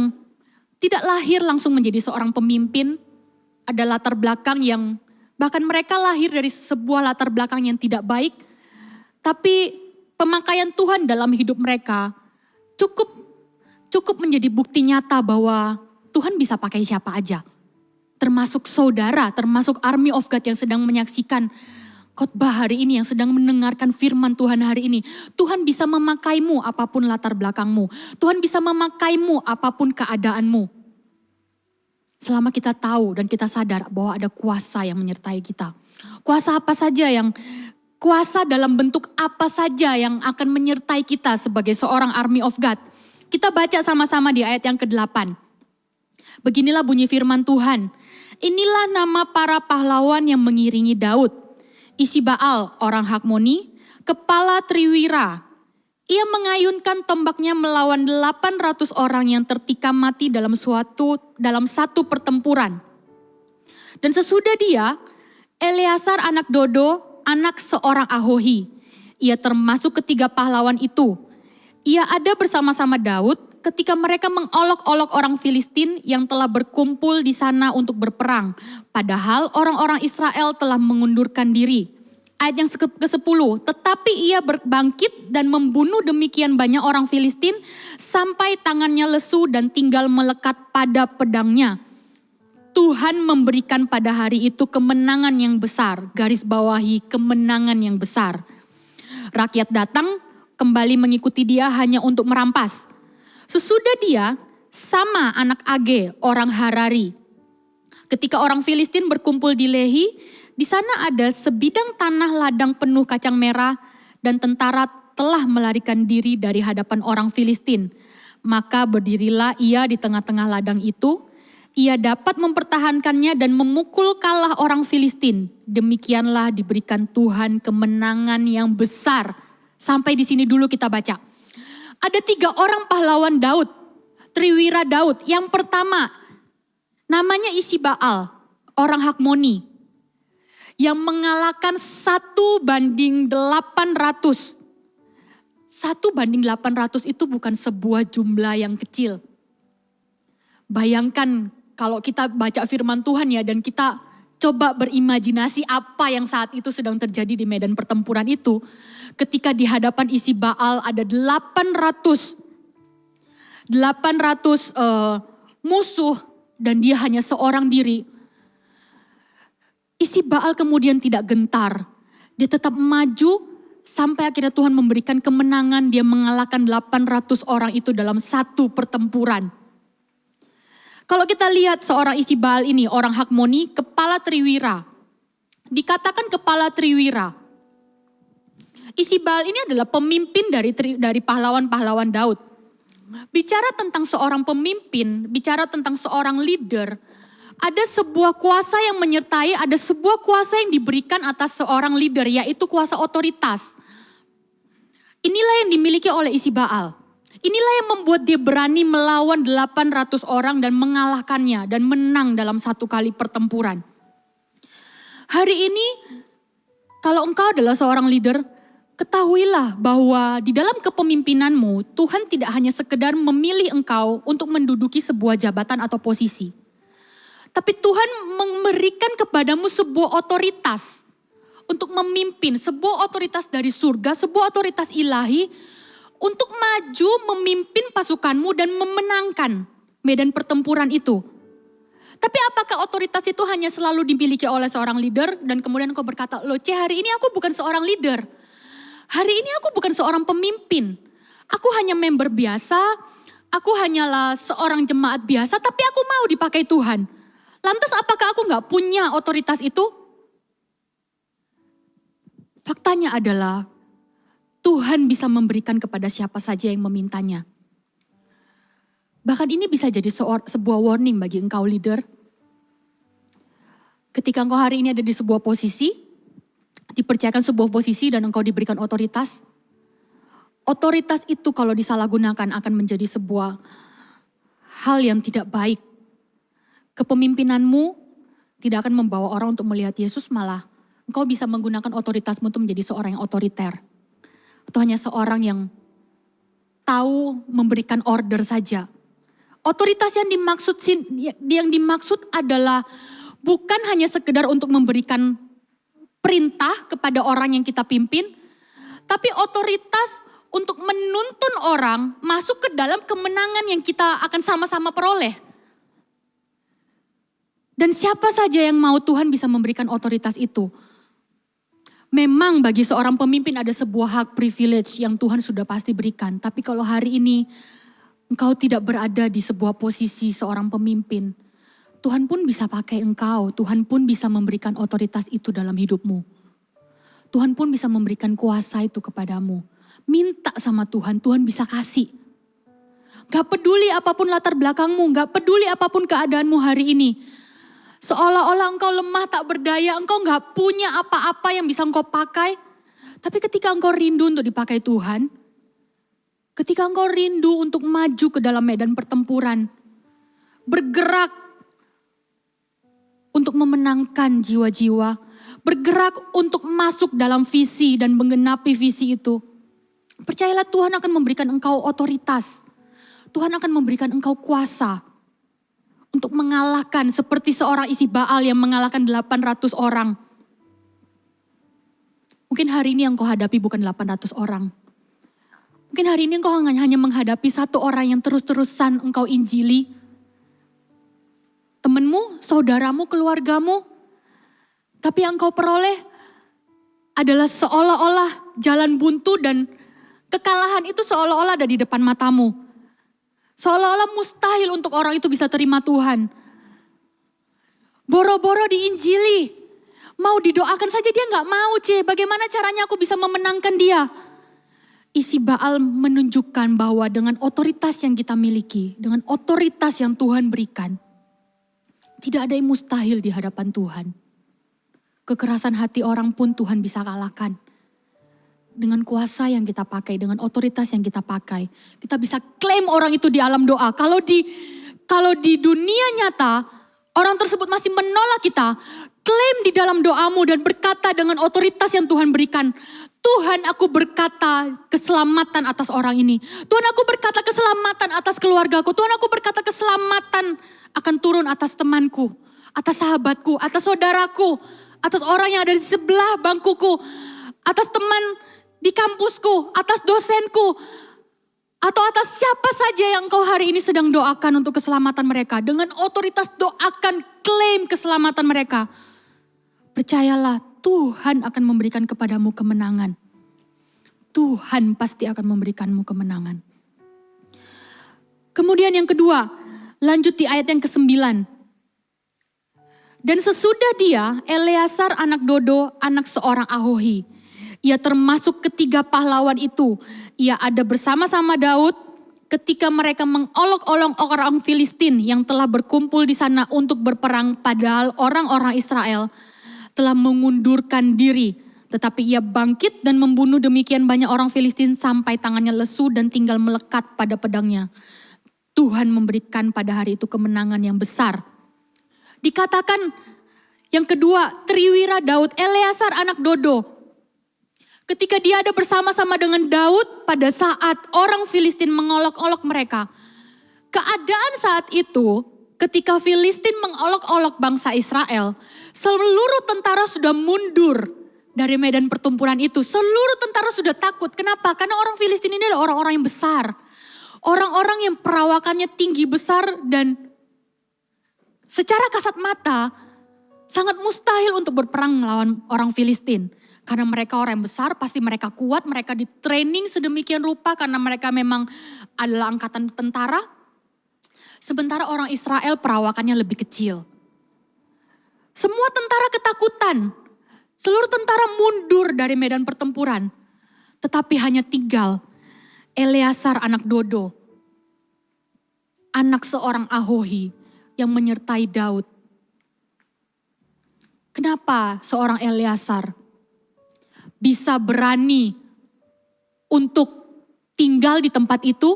tidak lahir langsung menjadi seorang pemimpin, ada latar belakang yang bahkan mereka lahir dari sebuah latar belakang yang tidak baik, tapi pemakaian Tuhan dalam hidup mereka cukup menjadi bukti nyata bahwa Tuhan bisa pakai siapa aja. Termasuk saudara, termasuk Army of God yang sedang menyaksikan khotbah hari ini, yang sedang mendengarkan firman Tuhan hari ini. Tuhan bisa memakaimu apapun latar belakangmu. Tuhan bisa memakaimu apapun keadaanmu. Selama kita tahu dan kita sadar bahwa ada kuasa yang menyertai kita. Kuasa apa saja kuasa dalam bentuk apa saja yang akan menyertai kita sebagai seorang Army of God. Kita baca sama-sama di ayat yang ke-8. Beginilah bunyi firman Tuhan. Inilah nama para pahlawan yang mengiringi Daud. Ishibaal, orang Hakmoni, kepala Triwira. Ia mengayunkan tombaknya melawan 800 orang yang tertikam mati dalam satu pertempuran. Dan sesudah dia, Eleazar anak Dodo, anak seorang Ahohi. Ia termasuk ketiga pahlawan itu. Ia ada bersama-sama Daud ketika mereka mengolok-olok orang Filistin yang telah berkumpul di sana untuk berperang. Padahal orang-orang Israel telah mengundurkan diri. Ayat yang ke-10. Tetapi ia berbangkit dan membunuh demikian banyak orang Filistin sampai tangannya lesu dan tinggal melekat pada pedangnya. Tuhan memberikan pada hari itu kemenangan yang besar. Garis bawahi kemenangan yang besar. Rakyat datang kembali mengikuti dia hanya untuk merampas. Sesudah dia, Sama anak Age, orang Harari. Ketika orang Filistin berkumpul di Lehi, di sana ada sebidang tanah ladang penuh kacang merah dan tentara telah melarikan diri dari hadapan orang Filistin. Maka berdirilah ia di tengah-tengah ladang itu. Ia dapat mempertahankannya dan memukul kalah orang Filistin. Demikianlah diberikan Tuhan kemenangan yang besar. Sampai di sini dulu kita baca. Ada 3 orang pahlawan Daud Triwira Daud. Yang pertama, namanya Isibal, orang Hakmoni. Yang mengalahkan 1:800. 1:800 itu bukan sebuah jumlah yang kecil. Bayangkan kalau kita baca firman Tuhan ya, dan kita coba berimajinasi apa yang saat itu sedang terjadi di medan pertempuran itu. Ketika di hadapan Isibal ada 800 musuh dan dia hanya seorang diri. Isibal kemudian tidak gentar. Dia tetap maju sampai akhirnya Tuhan memberikan kemenangan. Dia mengalahkan 800 orang itu dalam satu pertempuran. Kalau kita lihat seorang Isibal ini, orang Hakmoni, kepala Triwira. Dikatakan kepala Triwira. Isibal ini adalah pemimpin dari pahlawan-pahlawan Daud. Bicara tentang seorang pemimpin, bicara tentang seorang leader, ada sebuah kuasa yang menyertai, ada sebuah kuasa yang diberikan atas seorang leader, yaitu kuasa otoritas. Inilah yang dimiliki oleh Isibal. Inilah yang membuat dia berani melawan 800 orang dan mengalahkannya dan menang dalam satu kali pertempuran. Hari ini, kalau engkau adalah seorang leader, ketahuilah bahwa di dalam kepemimpinanmu, Tuhan tidak hanya sekedar memilih engkau untuk menduduki sebuah jabatan atau posisi. Tapi Tuhan memberikan kepadamu sebuah otoritas untuk memimpin, sebuah otoritas dari surga, sebuah otoritas ilahi untuk maju memimpin pasukanmu dan memenangkan medan pertempuran itu. Tapi apakah otoritas itu hanya selalu dimiliki oleh seorang leader dan kemudian kau berkata, loh hari ini aku bukan seorang leader. Hari ini aku bukan seorang pemimpin. Aku hanya member biasa, aku hanyalah seorang jemaat biasa, tapi aku mau dipakai Tuhan. Lantas apakah aku gak punya otoritas itu? Faktanya adalah Tuhan bisa memberikan kepada siapa saja yang memintanya. Bahkan ini bisa jadi sebuah warning bagi engkau leader. Ketika engkau hari ini ada di sebuah posisi, dipercayakan sebuah posisi dan engkau diberikan otoritas. Otoritas itu kalau disalahgunakan akan menjadi sebuah hal yang tidak baik. Kepemimpinanmu tidak akan membawa orang untuk melihat Yesus, malah engkau bisa menggunakan otoritasmu untuk menjadi seorang yang otoriter. Atau hanya seorang yang tahu memberikan order saja. Otoritas yang dimaksud adalah bukan hanya sekedar untuk memberikan perintah kepada orang yang kita pimpin, tapi otoritas untuk menuntun orang masuk ke dalam kemenangan yang kita akan sama-sama peroleh. Dan siapa saja yang mau Tuhan bisa memberikan otoritas itu. Memang bagi seorang pemimpin ada sebuah hak privilege yang Tuhan sudah pasti berikan. Tapi kalau hari ini engkau tidak berada di sebuah posisi seorang pemimpin, Tuhan pun bisa pakai engkau, Tuhan pun bisa memberikan otoritas itu dalam hidupmu. Tuhan pun bisa memberikan kuasa itu kepadamu. Minta sama Tuhan, Tuhan bisa kasih. Gak peduli apapun latar belakangmu, gak peduli apapun keadaanmu hari ini. Seolah-olah engkau lemah tak berdaya, engkau gak punya apa-apa yang bisa engkau pakai. Tapi ketika engkau rindu untuk dipakai Tuhan, ketika engkau rindu untuk maju ke dalam medan pertempuran, bergerak untuk memenangkan jiwa-jiwa, bergerak untuk masuk dalam visi dan menggenapi visi itu. Percayalah Tuhan akan memberikan engkau otoritas. Tuhan akan memberikan engkau kuasa untuk mengalahkan seperti seorang Isibal yang mengalahkan 800 orang. Mungkin hari ini yang kau hadapi bukan 800 orang. Mungkin hari ini engkau hanya menghadapi satu orang yang terus-terusan engkau injili. Temanmu, saudaramu, keluargamu. Tapi yang kau peroleh adalah seolah-olah jalan buntu dan kekalahan itu seolah-olah ada di depan matamu. Seolah-olah mustahil untuk orang itu bisa terima Tuhan. Boro-boro diinjili. Mau didoakan saja dia gak mau, bagaimana caranya aku bisa memenangkan dia? Isibal menunjukkan bahwa dengan otoritas yang kita miliki, dengan otoritas yang Tuhan berikan, tidak ada yang mustahil di hadapan Tuhan. Kekerasan hati orang pun Tuhan bisa kalahkan. dengan kuasa yang kita pakai, dengan otoritas yang kita pakai. Kita bisa klaim orang itu di alam doa. Kalau di dunia nyata, orang tersebut masih menolak kita, klaim di dalam doamu dan berkata dengan otoritas yang Tuhan berikan. Tuhan, aku berkata keselamatan atas orang ini. Tuhan, aku berkata keselamatan atas keluargaku. Tuhan, aku berkata keselamatan akan turun atas temanku, atas sahabatku, atas saudaraku, atas orang yang ada di sebelah bangkuku, atas teman di kampusku, atas dosenku, atau atas siapa saja yang kau hari ini sedang doakan untuk keselamatan mereka. Dengan otoritas doakan, klaim keselamatan mereka. Percayalah, Tuhan akan memberikan kepadamu kemenangan. Tuhan pasti akan memberikanmu kemenangan. Kemudian yang kedua, lanjut di ayat yang ke-9. Dan sesudah dia, Eleazar anak Dodo, anak seorang Ahohi. Ia termasuk ketiga pahlawan itu. Ia ada bersama-sama Daud ketika mereka mengolok-olok orang Filistin yang telah berkumpul di sana untuk berperang, padahal orang-orang Israel telah mengundurkan diri. Tetapi ia bangkit dan membunuh demikian banyak orang Filistin sampai tangannya lesu dan tinggal melekat pada pedangnya. Tuhan memberikan pada hari itu kemenangan yang besar. Dikatakan yang kedua, Triwira Daud, Eleazar anak Dodo. Ketika dia ada bersama-sama dengan Daud pada saat orang Filistin mengolok-olok mereka. Keadaan saat itu ketika Filistin mengolok-olok bangsa Israel, seluruh tentara sudah mundur dari medan pertempuran itu. Seluruh tentara sudah takut. Kenapa? Karena orang Filistin ini adalah orang-orang yang besar. Orang-orang yang perawakannya tinggi besar dan secara kasat mata sangat mustahil untuk berperang melawan orang Filistin. Karena mereka orang yang besar, pasti mereka kuat, mereka di training sedemikian rupa karena mereka memang adalah angkatan tentara. Sementara orang Israel perawakannya lebih kecil. Semua tentara ketakutan. Seluruh tentara mundur dari medan pertempuran. Tetapi hanya tinggal Eleazar anak Dodo. Anak seorang Ahohi yang menyertai Daud. Kenapa seorang Eleazar bisa berani untuk tinggal di tempat itu?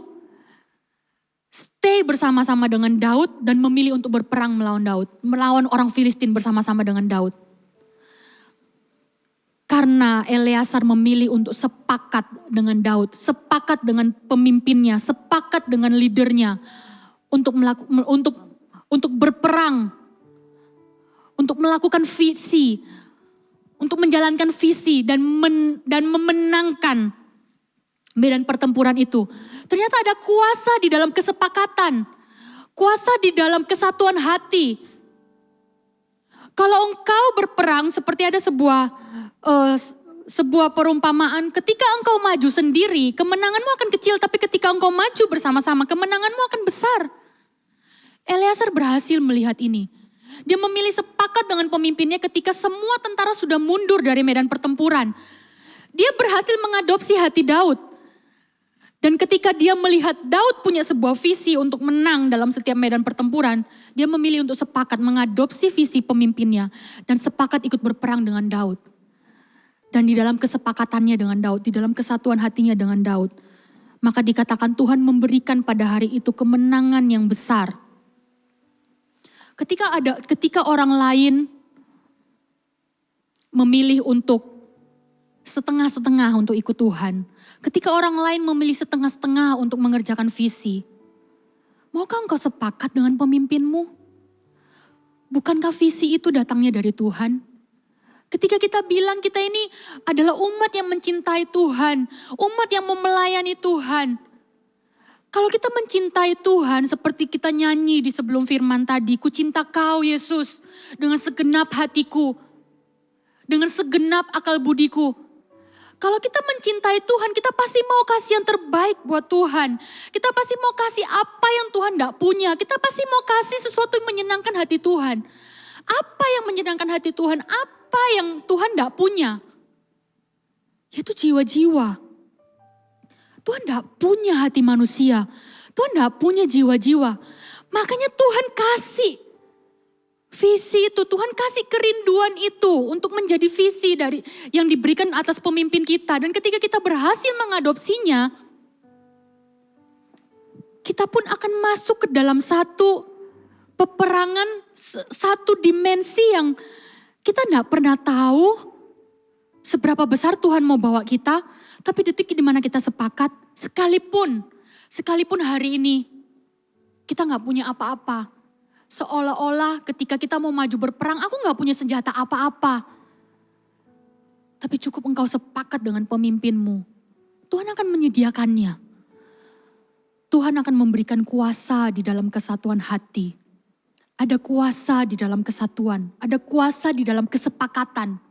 Stay bersama-sama dengan Daud dan memilih untuk berperang melawan orang Filistin bersama-sama dengan Daud. Karena Eleazar memilih untuk sepakat dengan Daud, sepakat dengan pemimpinnya, sepakat dengan leadernya untuk berperang, untuk melakukan visi, untuk menjalankan visi dan memenangkan medan pertempuran itu. Ternyata ada kuasa di dalam kesepakatan. Kuasa di dalam kesatuan hati. Kalau engkau berperang seperti ada sebuah perumpamaan. Ketika engkau maju sendiri, kemenanganmu akan kecil. Tapi ketika engkau maju bersama-sama, kemenanganmu akan besar. Eleazar berhasil melihat ini. Dia memilih sepakat dengan pemimpinnya ketika semua tentara sudah mundur dari medan pertempuran. Dia berhasil mengadopsi hati Daud. Dan ketika dia melihat Daud punya sebuah visi untuk menang dalam setiap medan pertempuran, dia memilih untuk sepakat mengadopsi visi pemimpinnya dan sepakat ikut berperang dengan Daud. Dan di dalam kesepakatannya dengan Daud, di dalam kesatuan hatinya dengan Daud, maka dikatakan Tuhan memberikan pada hari itu kemenangan yang besar. Ketika orang lain memilih untuk setengah-setengah untuk ikut Tuhan. Ketika orang lain memilih setengah-setengah untuk mengerjakan visi. Maukah engkau sepakat dengan pemimpinmu? Bukankah visi itu datangnya dari Tuhan? Ketika kita bilang kita ini adalah umat yang mencintai Tuhan. Umat yang mau melayani Tuhan. Kalau kita mencintai Tuhan seperti kita nyanyi di sebelum firman tadi. Ku cinta kau Yesus dengan segenap hatiku. Dengan segenap akal budiku. Kalau kita mencintai Tuhan, kita pasti mau kasih yang terbaik buat Tuhan. Kita pasti mau kasih apa yang Tuhan tidak punya. Kita pasti mau kasih sesuatu yang menyenangkan hati Tuhan. Apa yang menyenangkan hati Tuhan? Apa yang Tuhan tidak punya? Yaitu jiwa-jiwa. Tuhan tidak punya hati manusia. Tuhan tidak punya jiwa-jiwa. Makanya Tuhan kasih Visi itu, Tuhan kasih kerinduan itu untuk menjadi visi dari yang diberikan atas pemimpin kita. Dan ketika kita berhasil mengadopsinya, kita pun akan masuk ke dalam satu peperangan, satu dimensi yang kita tidak pernah tahu seberapa besar Tuhan mau bawa kita. Tapi detik di mana kita sepakat, sekalipun hari ini kita gak punya apa-apa. Seolah-olah ketika kita mau maju berperang, aku gak punya senjata apa-apa. Tapi cukup engkau sepakat dengan pemimpinmu. Tuhan akan menyediakannya. Tuhan akan memberikan kuasa di dalam kesatuan hati. Ada kuasa di dalam kesatuan. Ada kuasa di dalam kesepakatan.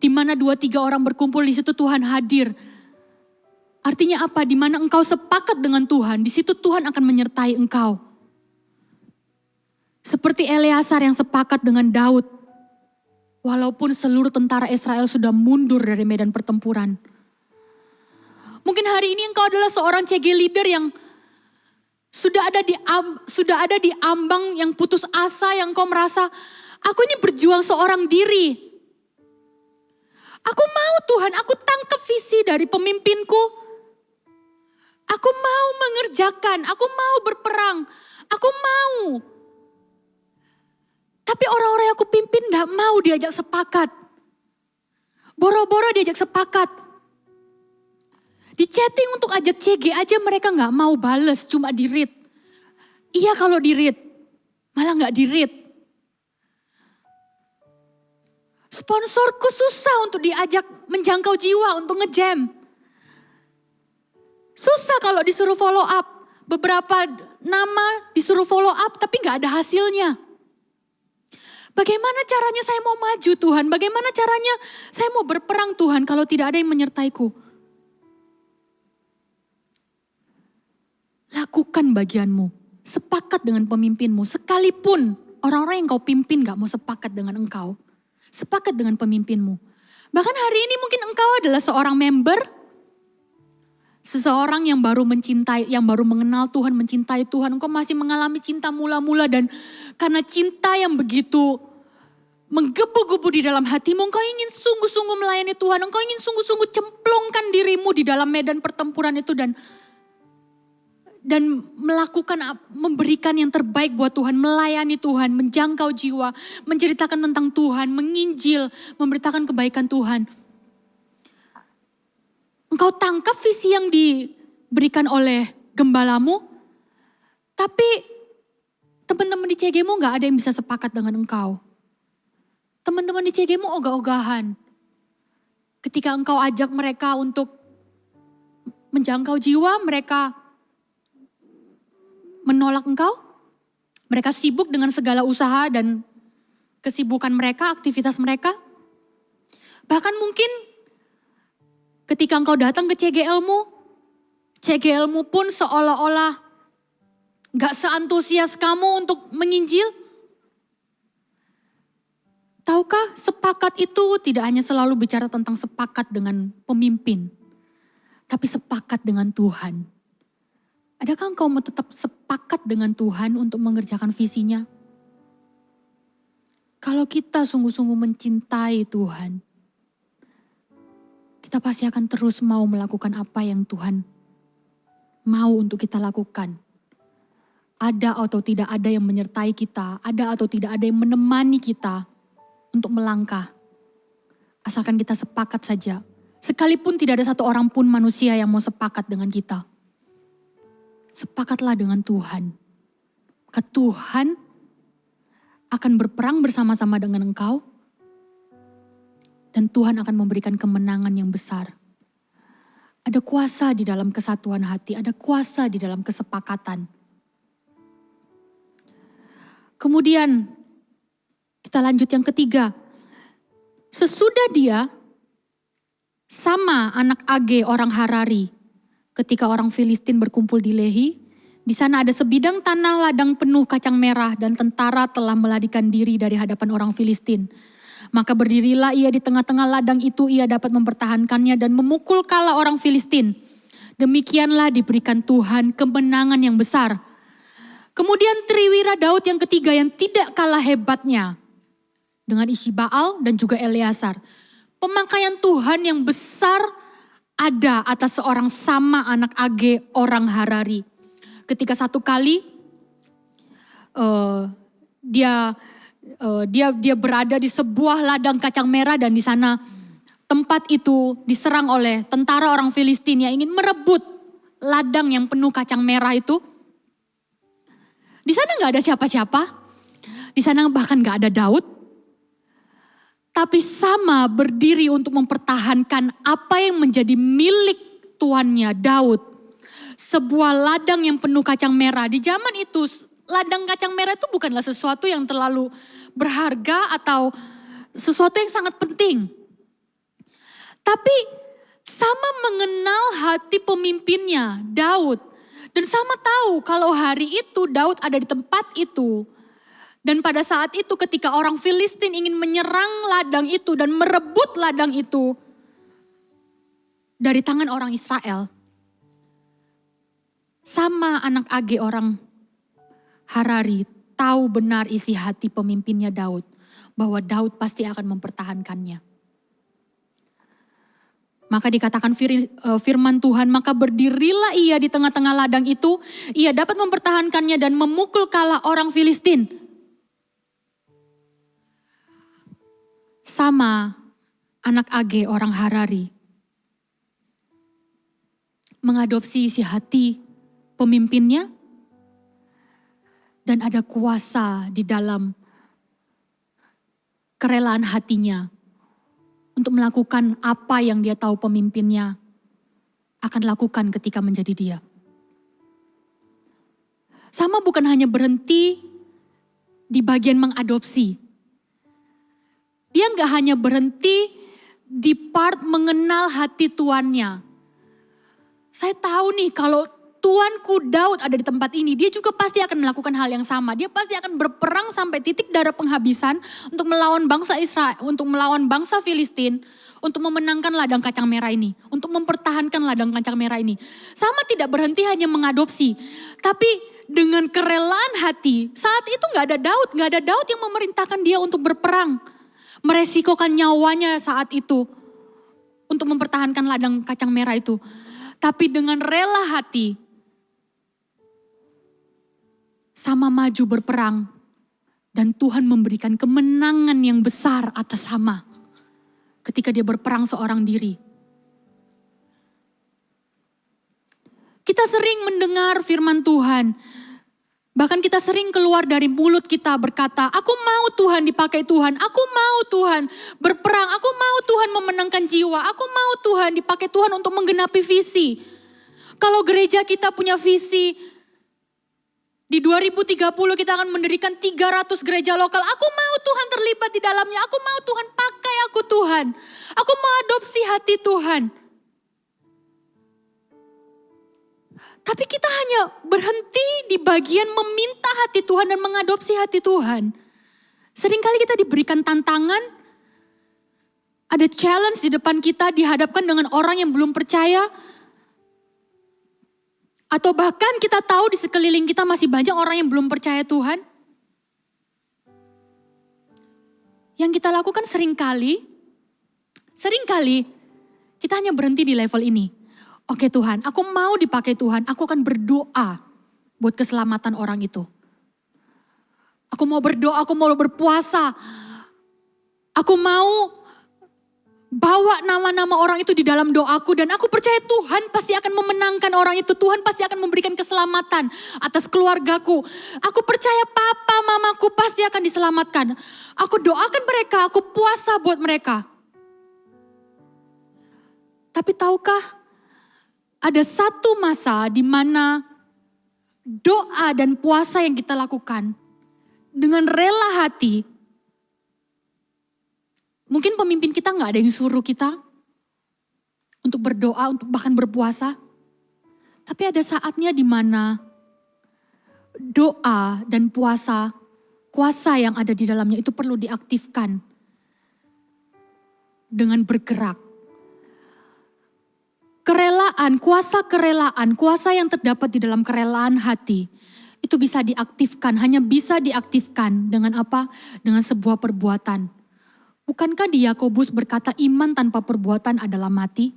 Di mana 2-3 orang berkumpul, di situ Tuhan hadir. Artinya apa? Di mana engkau sepakat dengan Tuhan, di situ Tuhan akan menyertai engkau. Seperti Eleazar yang sepakat dengan Daud. Walaupun seluruh tentara Israel sudah mundur dari medan pertempuran. Mungkin hari ini engkau adalah seorang CG leader yang sudah ada di ambang yang putus asa, yang kau merasa, aku ini berjuang seorang diri. Aku mau Tuhan, aku tangkap visi dari pemimpinku. Aku mau mengerjakan, aku mau berperang, aku mau. Tapi orang-orang yang aku pimpin gak mau diajak sepakat. Boro-boro diajak sepakat. Di chatting untuk ajak CG aja mereka gak mau bales, cuma di-read. Iya kalau di-read, malah gak di-read. Sponsorku susah untuk diajak menjangkau jiwa, untuk nge-jam. Susah kalau disuruh follow up. Beberapa nama disuruh follow up tapi gak ada hasilnya. Bagaimana caranya saya mau maju Tuhan? Bagaimana caranya saya mau berperang Tuhan kalau tidak ada yang menyertaiku? Lakukan bagianmu. Sepakat dengan pemimpinmu. Sekalipun orang-orang yang kau pimpin gak mau sepakat dengan engkau. Sepakat dengan pemimpinmu. Bahkan hari ini mungkin engkau adalah seorang member. Seseorang yang baru mencintai, yang baru mengenal Tuhan, mencintai Tuhan. Engkau masih mengalami cinta mula-mula dan karena cinta yang begitu menggebu-gebu di dalam hatimu, engkau ingin sungguh-sungguh melayani Tuhan. Engkau ingin sungguh-sungguh cemplungkan dirimu di dalam medan pertempuran itu dan melakukan, memberikan yang terbaik buat Tuhan, melayani Tuhan, menjangkau jiwa, menceritakan tentang Tuhan, menginjil, memberitakan kebaikan Tuhan. Engkau tangkap visi yang diberikan oleh gembalamu, tapi teman-teman di CG-mu gak ada yang bisa sepakat dengan engkau. Teman-teman di CG-mu ogah-ogahan. Ketika engkau ajak mereka untuk menjangkau jiwa, mereka menolak engkau. Mereka sibuk dengan segala usaha dan kesibukan mereka, aktivitas mereka. Bahkan mungkin ketika engkau datang ke CGL-mu pun seolah-olah gak seantusias kamu untuk menginjil. Tahukah sepakat itu tidak hanya selalu bicara tentang sepakat dengan pemimpin, tapi sepakat dengan Tuhan. Adakah engkau mau tetap sepakat dengan Tuhan untuk mengerjakan visinya? Kalau kita sungguh-sungguh mencintai Tuhan, kita pasti akan terus mau melakukan apa yang Tuhan mau untuk kita lakukan. Ada atau tidak ada yang menyertai kita, ada atau tidak ada yang menemani kita untuk melangkah. Asalkan kita sepakat saja. Sekalipun tidak ada satu orang pun manusia yang mau sepakat dengan kita. Sepakatlah dengan Tuhan. Maka Tuhan akan berperang bersama-sama dengan engkau. Dan Tuhan akan memberikan kemenangan yang besar. Ada kuasa di dalam kesatuan hati, ada kuasa di dalam kesepakatan. Kemudian kita lanjut yang ketiga. Sesudah dia sama anak Age orang Harari ketika orang Filistin berkumpul di Lehi. Di sana ada sebidang tanah ladang penuh kacang merah dan tentara telah melarikan diri dari hadapan orang Filistin. Maka berdirilah ia di tengah-tengah ladang itu, ia dapat mempertahankannya dan memukul kala orang Filistin. Demikianlah diberikan Tuhan kemenangan yang besar. Kemudian triwira Daud yang ketiga yang tidak kalah hebatnya dengan Ishibaal dan juga Eleazar. Pemakaian Tuhan yang besar ada atas seorang Sama anak Age orang Harari. Ketika satu kali dia berada di sebuah ladang kacang merah dan di sana tempat itu diserang oleh tentara orang Filistin yang ingin merebut ladang yang penuh kacang merah itu. Di sana nggak ada siapa-siapa, di sana bahkan nggak ada Daud. Tapi Sama berdiri untuk mempertahankan apa yang menjadi milik tuannya Daud. Sebuah ladang yang penuh kacang merah. Di zaman itu ladang kacang merah itu bukanlah sesuatu yang terlalu berharga atau sesuatu yang sangat penting. Tapi Sama mengenal hati pemimpinnya Daud. Dan Sama tahu kalau hari itu Daud ada di tempat itu. Dan pada saat itu ketika orang Filistin ingin menyerang ladang itu dan merebut ladang itu dari tangan orang Israel. Sama anak Age orang Harari tahu benar isi hati pemimpinnya Daud. Bahwa Daud pasti akan mempertahankannya. Maka dikatakan firman Tuhan, maka berdirilah ia di tengah-tengah ladang itu. Ia dapat mempertahankannya dan memukul kala orang Filistin. Sama anak Age orang Harari mengadopsi isi hati pemimpinnya dan ada kuasa di dalam kerelaan hatinya untuk melakukan apa yang dia tahu pemimpinnya akan lakukan ketika menjadi dia. Sama bukan hanya berhenti di bagian mengadopsi. Dia gak hanya berhenti di part mengenal hati tuannya. Saya tahu nih kalau tuanku Daud ada di tempat ini, dia juga pasti akan melakukan hal yang sama. Dia pasti akan berperang sampai titik darah penghabisan untuk melawan bangsa Israel, untuk melawan bangsa Filistin, untuk memenangkan ladang kacang merah ini, untuk mempertahankan ladang kacang merah ini. Sama tidak berhenti hanya mengadopsi, tapi dengan kerelaan hati. Saat itu gak ada Daud yang memerintahkan dia untuk berperang. Meresikokan nyawanya saat itu untuk mempertahankan ladang kacang merah itu. Tapi dengan rela hati, Sama maju berperang dan Tuhan memberikan kemenangan yang besar atas Sama ketika dia berperang seorang diri. Kita sering mendengar firman Tuhan. Bahkan kita sering keluar dari mulut kita berkata, aku mau Tuhan dipakai Tuhan, aku mau Tuhan berperang, aku mau Tuhan memenangkan jiwa, aku mau Tuhan dipakai Tuhan untuk menggenapi visi. Kalau gereja kita punya visi, di 2030 kita akan mendirikan 300 gereja lokal, aku mau Tuhan terlibat di dalamnya, aku mau Tuhan pakai aku Tuhan, aku mau adopsi hati Tuhan. Tapi kita hanya berhenti di bagian meminta hati Tuhan dan mengadopsi hati Tuhan. Seringkali kita diberikan tantangan, ada challenge di depan kita, dihadapkan dengan orang yang belum percaya. Atau bahkan kita tahu di sekeliling kita masih banyak orang yang belum percaya Tuhan. Yang kita lakukan seringkali kita hanya berhenti di level ini. Oke Tuhan, aku mau dipakai Tuhan, aku akan berdoa buat keselamatan orang itu. Aku mau berdoa, aku mau berpuasa. Aku mau bawa nama-nama orang itu di dalam doaku dan aku percaya Tuhan pasti akan memenangkan orang itu. Tuhan pasti akan memberikan keselamatan atas keluargaku. Aku percaya papa, mamaku pasti akan diselamatkan. Aku doakan mereka, aku puasa buat mereka. Tapi tahukah? Ada satu masa di mana doa dan puasa yang kita lakukan dengan rela hati. Mungkin pemimpin kita gak ada yang suruh kita untuk berdoa, untuk bahkan berpuasa. Tapi ada saatnya di mana doa dan puasa, kuasa yang ada di dalamnya itu perlu diaktifkan dengan bergerak. Kerelaan, kuasa yang terdapat di dalam kerelaan hati, itu bisa diaktifkan, hanya bisa diaktifkan dengan apa? Dengan sebuah perbuatan. Bukankah di Yakobus berkata iman tanpa perbuatan adalah mati?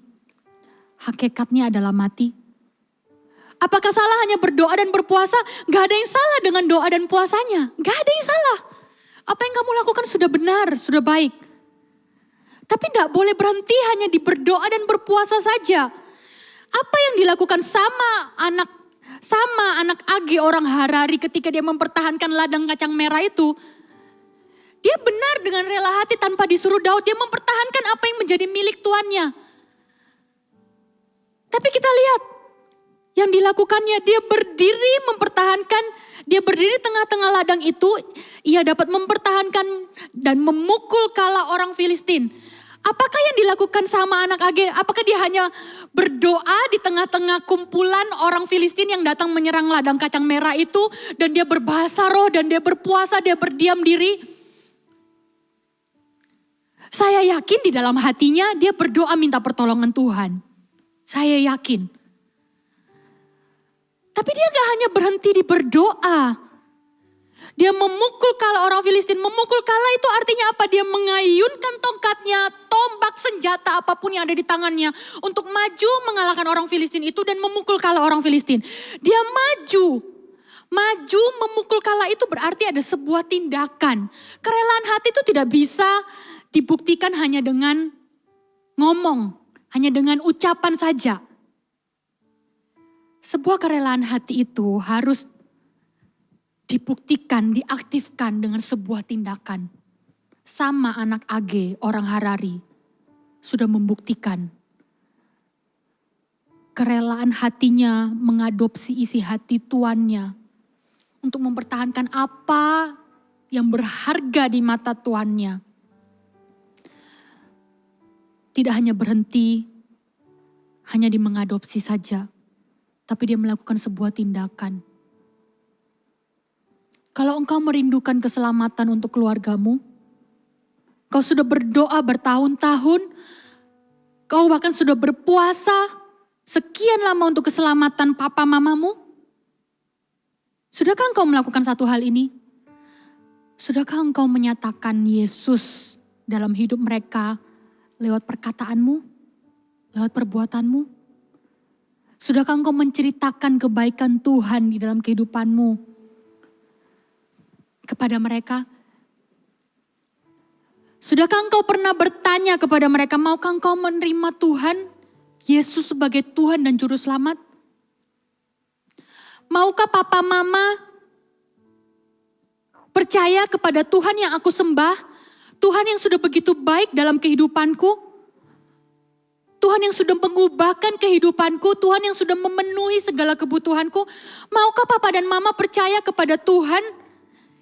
Hakikatnya adalah mati. Apakah salah hanya berdoa dan berpuasa? Gak ada yang salah dengan doa dan puasanya. Gak ada yang salah. Apa yang kamu lakukan sudah benar, sudah baik. Tapi gak boleh berhenti hanya di berdoa dan berpuasa saja. Apa yang dilakukan sama anak Age orang Harari ketika dia mempertahankan ladang kacang merah itu. Dia benar dengan rela hati tanpa disuruh Daud. Dia mempertahankan apa yang menjadi milik tuannya. Tapi kita lihat yang dilakukannya, dia berdiri mempertahankan, dia berdiri tengah-tengah ladang itu, ia dapat mempertahankan dan memukul kala orang Filistin. Apakah yang dilakukan sama anak Age? Apakah dia hanya berdoa di tengah-tengah kumpulan orang Filistin yang datang menyerang ladang kacang merah itu, dan dia berbahasa roh, dan dia berpuasa, dia berdiam diri? Saya yakin di dalam hatinya dia berdoa minta pertolongan Tuhan. Saya yakin. Tapi dia gak hanya berhenti di berdoa. Dia memukul kala orang Filistin. Memukul kala itu artinya apa? Dia mengayunkan tongkatnya, tombak, senjata apapun yang ada di tangannya. Untuk maju mengalahkan orang Filistin itu dan memukul kala orang Filistin. Dia maju. Maju memukul kala itu berarti ada sebuah tindakan. Kerelaan hati itu tidak bisa dibuktikan hanya dengan ngomong. Hanya dengan ucapan saja. Sebuah kerelaan hati itu harus dibuktikan, diaktifkan dengan sebuah tindakan. Sama anak Age, orang Harari, sudah membuktikan. Kerelaan hatinya mengadopsi isi hati tuannya. Untuk mempertahankan apa yang berharga di mata tuannya. Tidak hanya berhenti, hanya di mengadopsi saja. Tapi dia melakukan sebuah tindakan. Kalau engkau merindukan keselamatan untuk keluargamu, kau sudah berdoa bertahun-tahun, kau bahkan sudah berpuasa sekian lama untuk keselamatan papa mamamu. Sudahkah engkau melakukan satu hal ini? Sudahkah engkau menyatakan Yesus dalam hidup mereka lewat perkataanmu, lewat perbuatanmu? Sudahkah engkau menceritakan kebaikan Tuhan di dalam kehidupanmu kepada mereka? Sudahkah engkau pernah bertanya kepada mereka, maukah engkau menerima Tuhan, Yesus sebagai Tuhan dan Juru Selamat? Maukah papa mama percaya kepada Tuhan yang aku sembah, Tuhan yang sudah begitu baik dalam kehidupanku? Tuhan yang sudah mengubahkan kehidupanku, Tuhan yang sudah memenuhi segala kebutuhanku. Maukah papa dan mama percaya kepada Tuhan,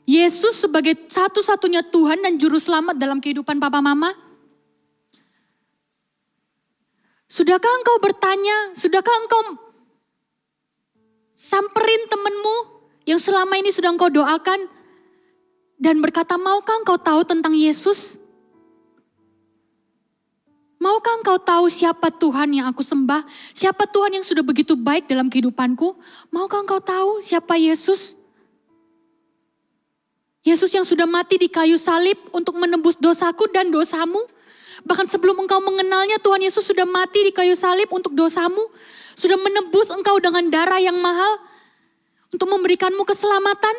Yesus sebagai satu-satunya Tuhan dan Juru Selamat dalam kehidupan papa mama? Sudahkah engkau bertanya, sudahkah engkau samperin temanmu yang selama ini sudah engkau doakan dan berkata, maukah engkau tahu tentang Yesus? Maukah engkau tahu siapa Tuhan yang aku sembah? Siapa Tuhan yang sudah begitu baik dalam kehidupanku? Maukah engkau tahu siapa Yesus? Yesus yang sudah mati di kayu salib untuk menebus dosaku dan dosamu. Bahkan sebelum engkau mengenalnya, Tuhan Yesus sudah mati di kayu salib untuk dosamu. Sudah menebus engkau dengan darah yang mahal. Untuk memberikanmu keselamatan.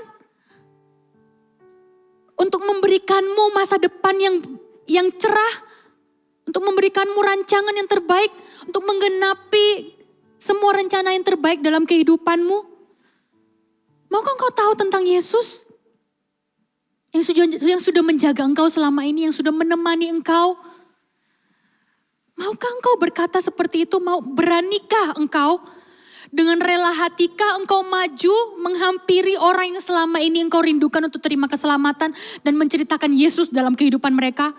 Untuk memberikanmu masa depan yang cerah. Untuk memberikanmu rancangan yang terbaik. Untuk menggenapi semua rencana yang terbaik dalam kehidupanmu. Maukah engkau tahu tentang Yesus? Yang sudah menjaga engkau selama ini, yang sudah menemani engkau. Maukah engkau berkata seperti itu? Beranikah engkau? Dengan rela hatikah engkau maju menghampiri orang yang selama ini engkau rindukan untuk terima keselamatan dan menceritakan Yesus dalam kehidupan mereka?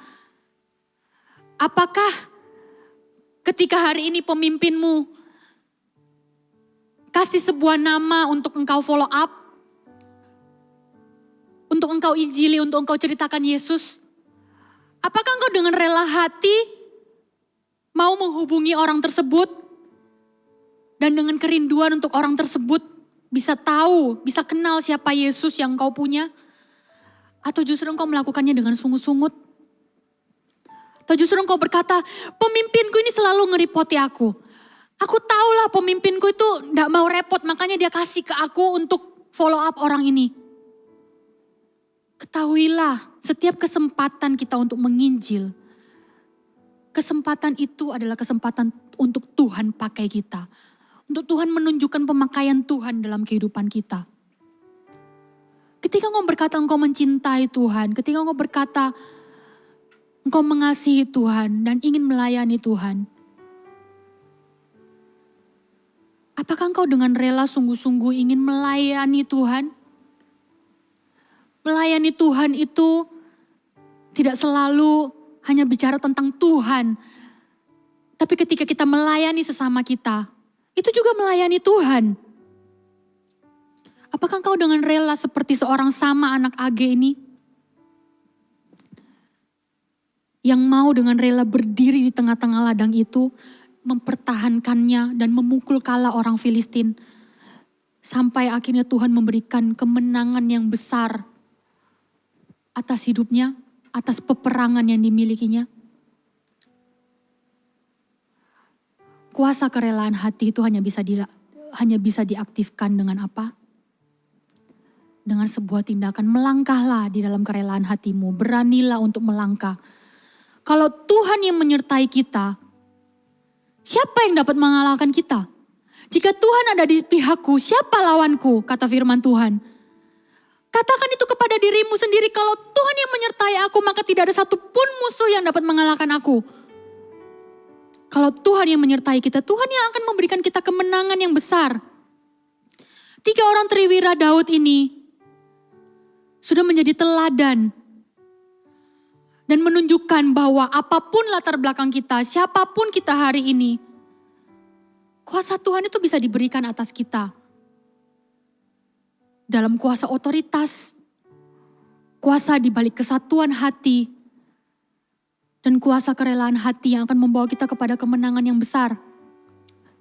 Apakah ketika hari ini pemimpinmu kasih sebuah nama untuk engkau follow up? Untuk engkau injili, untuk engkau ceritakan Yesus? Apakah engkau dengan rela hati mau menghubungi orang tersebut? Dan dengan kerinduan untuk orang tersebut bisa tahu, bisa kenal siapa Yesus yang engkau punya? Atau justru engkau melakukannya dengan sungut-sungut? Atau justru engkau berkata, pemimpinku ini selalu ngeripoti aku. Aku tahulah pemimpinku itu gak mau repot, makanya dia kasih ke aku untuk follow up orang ini. Ketahuilah, setiap kesempatan kita untuk menginjil, kesempatan itu adalah kesempatan untuk Tuhan pakai kita. Untuk Tuhan menunjukkan pemakaian Tuhan dalam kehidupan kita. Ketika engkau berkata engkau mencintai Tuhan, ketika engkau berkata engkau mengasihi Tuhan dan ingin melayani Tuhan, apakah engkau dengan rela sungguh-sungguh ingin melayani Tuhan? Melayani Tuhan itu tidak selalu hanya bicara tentang Tuhan. Tapi ketika kita melayani sesama kita, itu juga melayani Tuhan. Apakah engkau dengan rela seperti seorang Sama anak AG ini? Yang mau dengan rela berdiri di tengah-tengah ladang itu, mempertahankannya dan memukul kala orang Filistin. Sampai akhirnya Tuhan memberikan kemenangan yang besar atas hidupnya, atas peperangan yang dimilikinya. Kuasa kerelaan hati itu hanya bisa diaktifkan dengan apa? Dengan sebuah tindakan, melangkahlah di dalam kerelaan hatimu, beranilah untuk melangkah. Kalau Tuhan yang menyertai kita, siapa yang dapat mengalahkan kita? Jika Tuhan ada di pihakku, siapa lawanku? Kata firman Tuhan. Katakan itu kepada dirimu sendiri, kalau Tuhan yang menyertai aku, maka tidak ada satupun musuh yang dapat mengalahkan aku. Kalau Tuhan yang menyertai kita, Tuhan yang akan memberikan kita kemenangan yang besar. 3 orang triwira Daud ini sudah menjadi teladan dan menunjukkan bahwa apapun latar belakang kita, siapapun kita hari ini, kuasa Tuhan itu bisa diberikan atas kita. Dalam kuasa otoritas, kuasa di balik kesatuan hati, dan kuasa kerelaan hati yang akan membawa kita kepada kemenangan yang besar.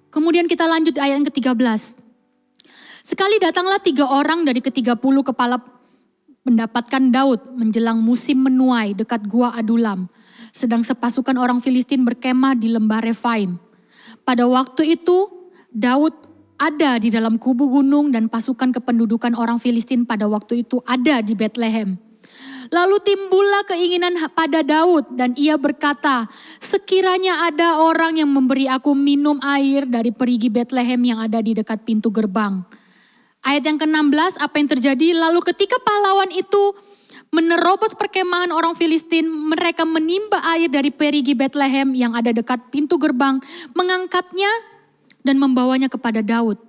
Kemudian kita lanjut di ayat yang ke-13. Sekali datanglah 3 orang dari ke-30 kepala mendapatkan Daud menjelang musim menuai dekat gua Adulam. Sedang sepasukan orang Filistin berkemah di lembah Refaim. Pada waktu itu Daud ada di dalam kubu gunung dan pasukan kependudukan orang Filistin pada waktu itu ada di Betlehem. Lalu timbullah keinginan pada Daud dan ia berkata, sekiranya ada orang yang memberi aku minum air dari perigi Betlehem yang ada di dekat pintu gerbang. Ayat yang ke-16, apa yang terjadi? Lalu ketika pahlawan itu menerobos perkemahan orang Filistin, mereka menimba air dari perigi Betlehem yang ada dekat pintu gerbang, mengangkatnya dan membawanya kepada Daud.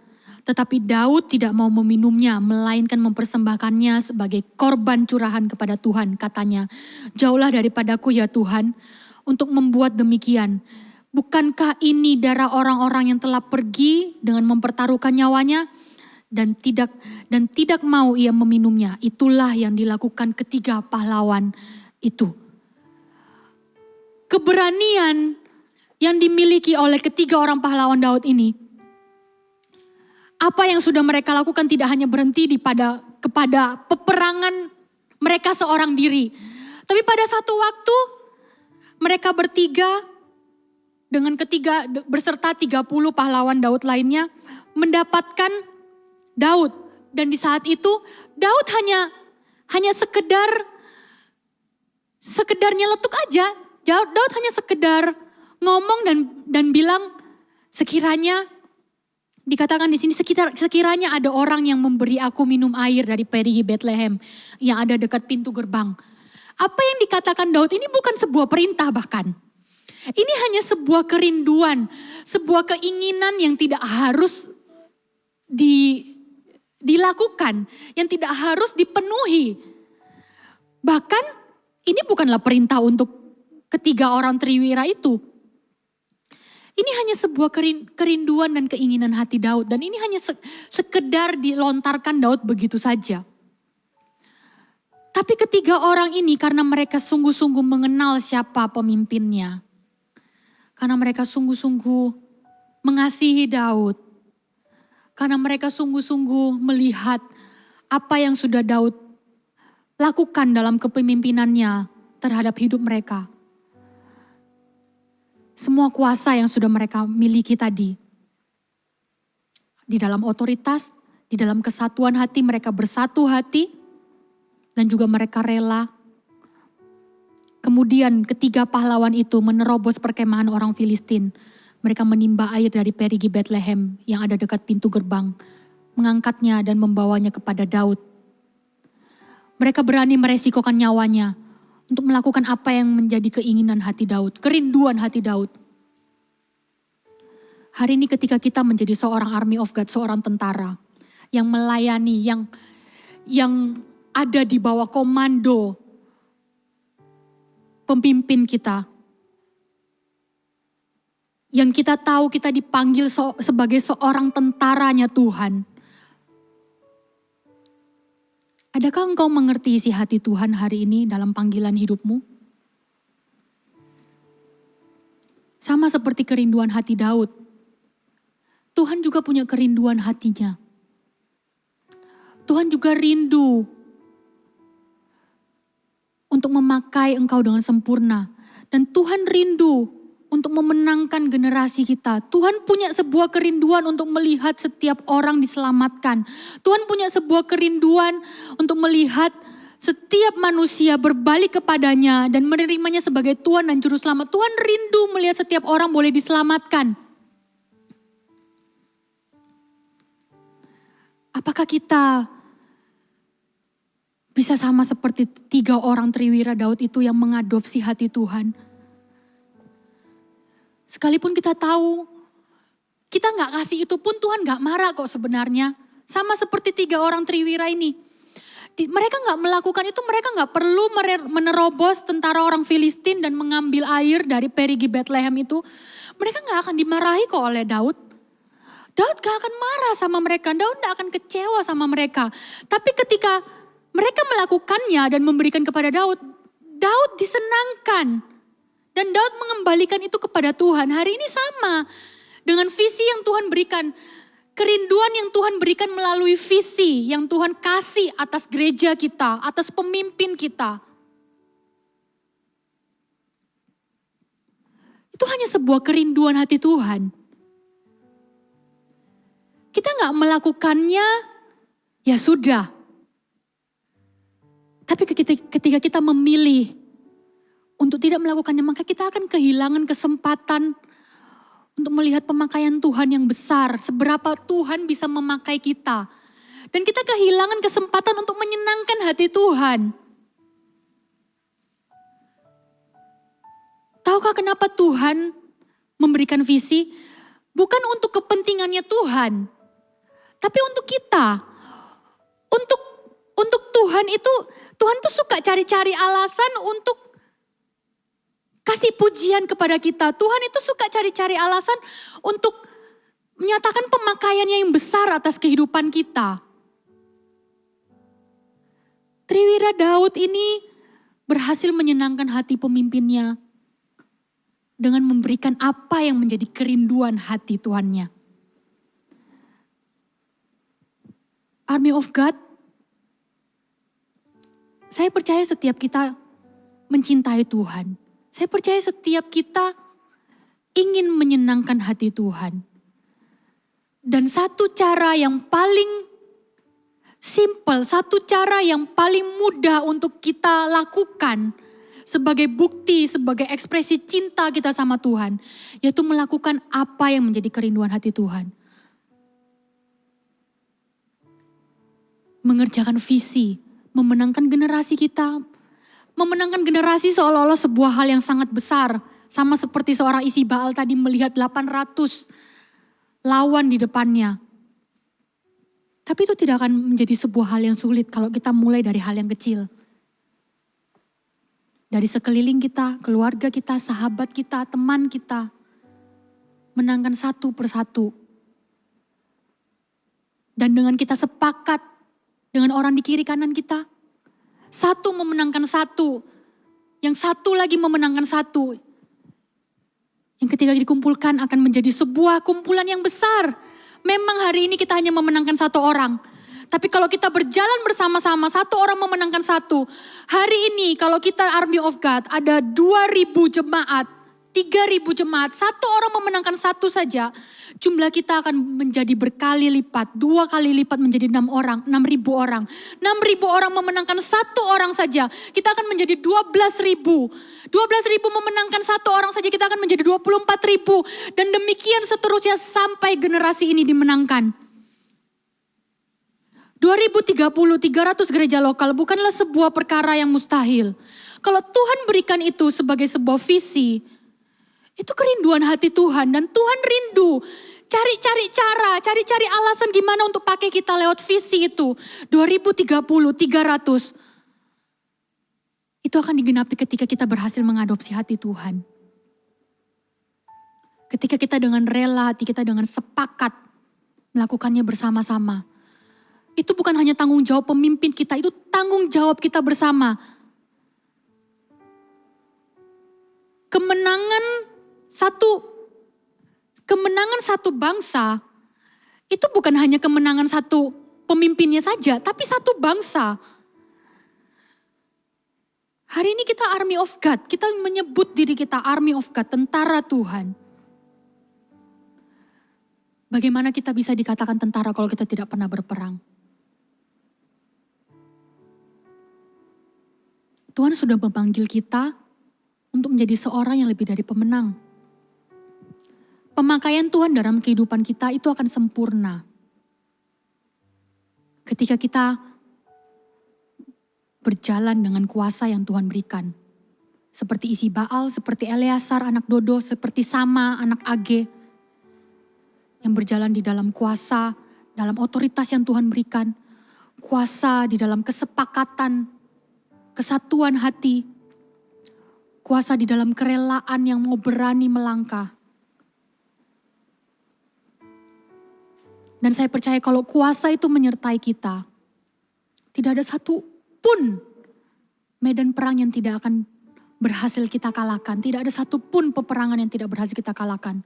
Tetapi Daud tidak mau meminumnya, melainkan mempersembahkannya sebagai korban curahan kepada Tuhan. Katanya, jauhlah daripadaku ya Tuhan untuk membuat demikian. Bukankah ini darah orang-orang yang telah pergi dengan mempertaruhkan nyawanya? Dan tidak mau ia meminumnya. Itulah yang dilakukan ketiga pahlawan itu. Keberanian yang dimiliki oleh ketiga orang pahlawan Daud ini, apa yang sudah mereka lakukan tidak hanya berhenti kepada peperangan mereka seorang diri. Tapi pada satu waktu mereka bertiga dengan beserta 30 pahlawan Daud lainnya mendapatkan Daud. Dan di saat itu Daud hanya sekedar nyeletuk aja. Daud hanya sekedar ngomong dan bilang sekiranya, dikatakan di sini sekiranya ada orang yang memberi aku minum air dari perigi Betlehem yang ada dekat pintu gerbang. Apa yang dikatakan Daud ini bukan sebuah perintah bahkan. Ini hanya sebuah kerinduan, sebuah keinginan yang tidak harus dilakukan, yang tidak harus dipenuhi. Bahkan ini bukanlah perintah untuk ketiga orang triwira itu. Ini hanya sebuah kerinduan dan keinginan hati Daud. Dan ini hanya sekedar dilontarkan Daud begitu saja. Tapi ketiga orang ini karena mereka sungguh-sungguh mengenal siapa pemimpinnya. Karena mereka sungguh-sungguh mengasihi Daud. Karena mereka sungguh-sungguh melihat apa yang sudah Daud lakukan dalam kepemimpinannya terhadap hidup mereka. Semua kuasa yang sudah mereka miliki tadi. Di dalam otoritas, di dalam kesatuan hati mereka bersatu hati. Dan juga mereka rela. Kemudian ketiga pahlawan itu menerobos perkemahan orang Filistin. Mereka menimba air dari perigi Bethlehem yang ada dekat pintu gerbang, mengangkatnya dan membawanya kepada Daud. Mereka berani meresikokan nyawanya untuk melakukan apa yang menjadi keinginan hati Daud, kerinduan hati Daud. Hari ini ketika kita menjadi seorang army of God, seorang tentara yang melayani, yang ada di bawah komando pemimpin kita, yang kita tahu kita dipanggil sebagai seorang tentaranya Tuhan. Adakah engkau mengerti isi hati Tuhan hari ini dalam panggilan hidupmu? Sama seperti kerinduan hati Daud. Tuhan juga punya kerinduan hatinya. Tuhan juga rindu untuk memakai engkau dengan sempurna. Dan Tuhan rindu untuk memenangkan generasi kita. Tuhan punya sebuah kerinduan untuk melihat setiap orang diselamatkan. Tuhan punya sebuah kerinduan untuk melihat setiap manusia berbalik kepadanya dan menerimanya sebagai Tuhan dan Juru Selamat. Tuhan rindu melihat setiap orang boleh diselamatkan. Apakah kita bisa sama seperti 3 orang triwira Daud itu yang mengadopsi hati Tuhan? Sekalipun kita tahu, kita gak kasih itu pun Tuhan gak marah kok sebenarnya. Sama seperti 3 orang triwira ini. Mereka gak melakukan itu, mereka gak perlu menerobos tentara orang Filistin dan mengambil air dari perigi Bethlehem itu. Mereka gak akan dimarahi kok oleh Daud. Daud gak akan marah sama mereka, Daud gak akan kecewa sama mereka. Tapi ketika mereka melakukannya dan memberikan kepada Daud, Daud disenangkan. Dan Daud mengembalikan itu kepada Tuhan. Hari ini sama dengan visi yang Tuhan berikan. Kerinduan yang Tuhan berikan melalui visi yang Tuhan kasih atas gereja kita, atas pemimpin kita. Itu hanya sebuah kerinduan hati Tuhan. Kita gak melakukannya, ya sudah. Tapi ketika kita memilih untuk tidak melakukannya, maka kita akan kehilangan kesempatan untuk melihat pemakaian Tuhan yang besar. Seberapa Tuhan bisa memakai kita. Dan kita kehilangan kesempatan untuk menyenangkan hati Tuhan. Tahukah kenapa Tuhan memberikan visi? Bukan untuk kepentingannya Tuhan. Tapi untuk kita. Untuk Tuhan itu, Tuhan tuh suka cari-cari alasan untuk kasih pujian kepada kita. Tuhan itu suka cari-cari alasan untuk menyatakan pemakaiannya yang besar atas kehidupan kita. Triwira Daud ini berhasil menyenangkan hati pemimpinnya dengan memberikan apa yang menjadi kerinduan hati Tuhannya. Army of God, saya percaya setiap kita mencintai Tuhan. Saya percaya setiap kita ingin menyenangkan hati Tuhan. Dan satu cara yang paling simple, satu cara yang paling mudah untuk kita lakukan sebagai bukti, sebagai ekspresi cinta kita sama Tuhan, yaitu melakukan apa yang menjadi kerinduan hati Tuhan. Mengerjakan visi, memenangkan generasi kita, memenangkan generasi seolah-olah sebuah hal yang sangat besar. Sama seperti seorang isi Baal tadi melihat 800 lawan di depannya. Tapi itu tidak akan menjadi sebuah hal yang sulit kalau kita mulai dari hal yang kecil. Dari sekeliling kita, keluarga kita, sahabat kita, teman kita. Menangkan satu persatu. Dan dengan kita sepakat dengan orang di kiri kanan kita. Satu memenangkan satu. Yang satu lagi memenangkan satu. Yang ketika dikumpulkan akan menjadi sebuah kumpulan yang besar. Memang hari ini kita hanya memenangkan satu orang. Tapi kalau kita berjalan bersama-sama, satu orang memenangkan satu. Hari ini kalau kita Army of God ada 2.000 jemaat, 3.000 jemaat, satu orang memenangkan satu saja. Jumlah kita akan menjadi berkali lipat, 2 kali lipat menjadi 6 orang, 6.000 orang. 6.000 orang memenangkan satu orang saja, kita akan menjadi 12.000. 12.000 memenangkan satu orang saja, kita akan menjadi 24.000. Dan demikian seterusnya sampai generasi ini dimenangkan. 2030, 300 gereja lokal bukanlah sebuah perkara yang mustahil. Kalau Tuhan berikan itu sebagai sebuah visi, itu kerinduan hati Tuhan dan Tuhan rindu. Cari-cari cara, cari-cari alasan gimana untuk pakai kita lewat visi itu. 2030, 300. Itu akan digenapi ketika kita berhasil mengadopsi hati Tuhan. Ketika kita dengan rela, hati kita dengan sepakat melakukannya bersama-sama. Itu bukan hanya tanggung jawab pemimpin kita, itu tanggung jawab kita bersama. Kemenangan satu bangsa, itu bukan hanya kemenangan satu pemimpinnya saja, tapi satu bangsa. Hari ini kita Army of God, kita menyebut diri kita Army of God, tentara Tuhan. Bagaimana kita bisa dikatakan tentara kalau kita tidak pernah berperang? Tuhan sudah memanggil kita untuk menjadi seorang yang lebih dari pemenang. Pemakaian Tuhan dalam kehidupan kita itu akan sempurna. Ketika kita berjalan dengan kuasa yang Tuhan berikan. Seperti isi Baal, seperti Eleazar anak Dodo, seperti Sama anak Age. Yang berjalan di dalam kuasa, dalam otoritas yang Tuhan berikan. Kuasa di dalam kesepakatan, kesatuan hati, kuasa di dalam kerelaan yang mau berani melangkah. Dan saya percaya kalau kuasa itu menyertai kita, tidak ada satu pun medan perang yang tidak akan berhasil kita kalahkan. Tidak ada satu pun peperangan yang tidak berhasil kita kalahkan.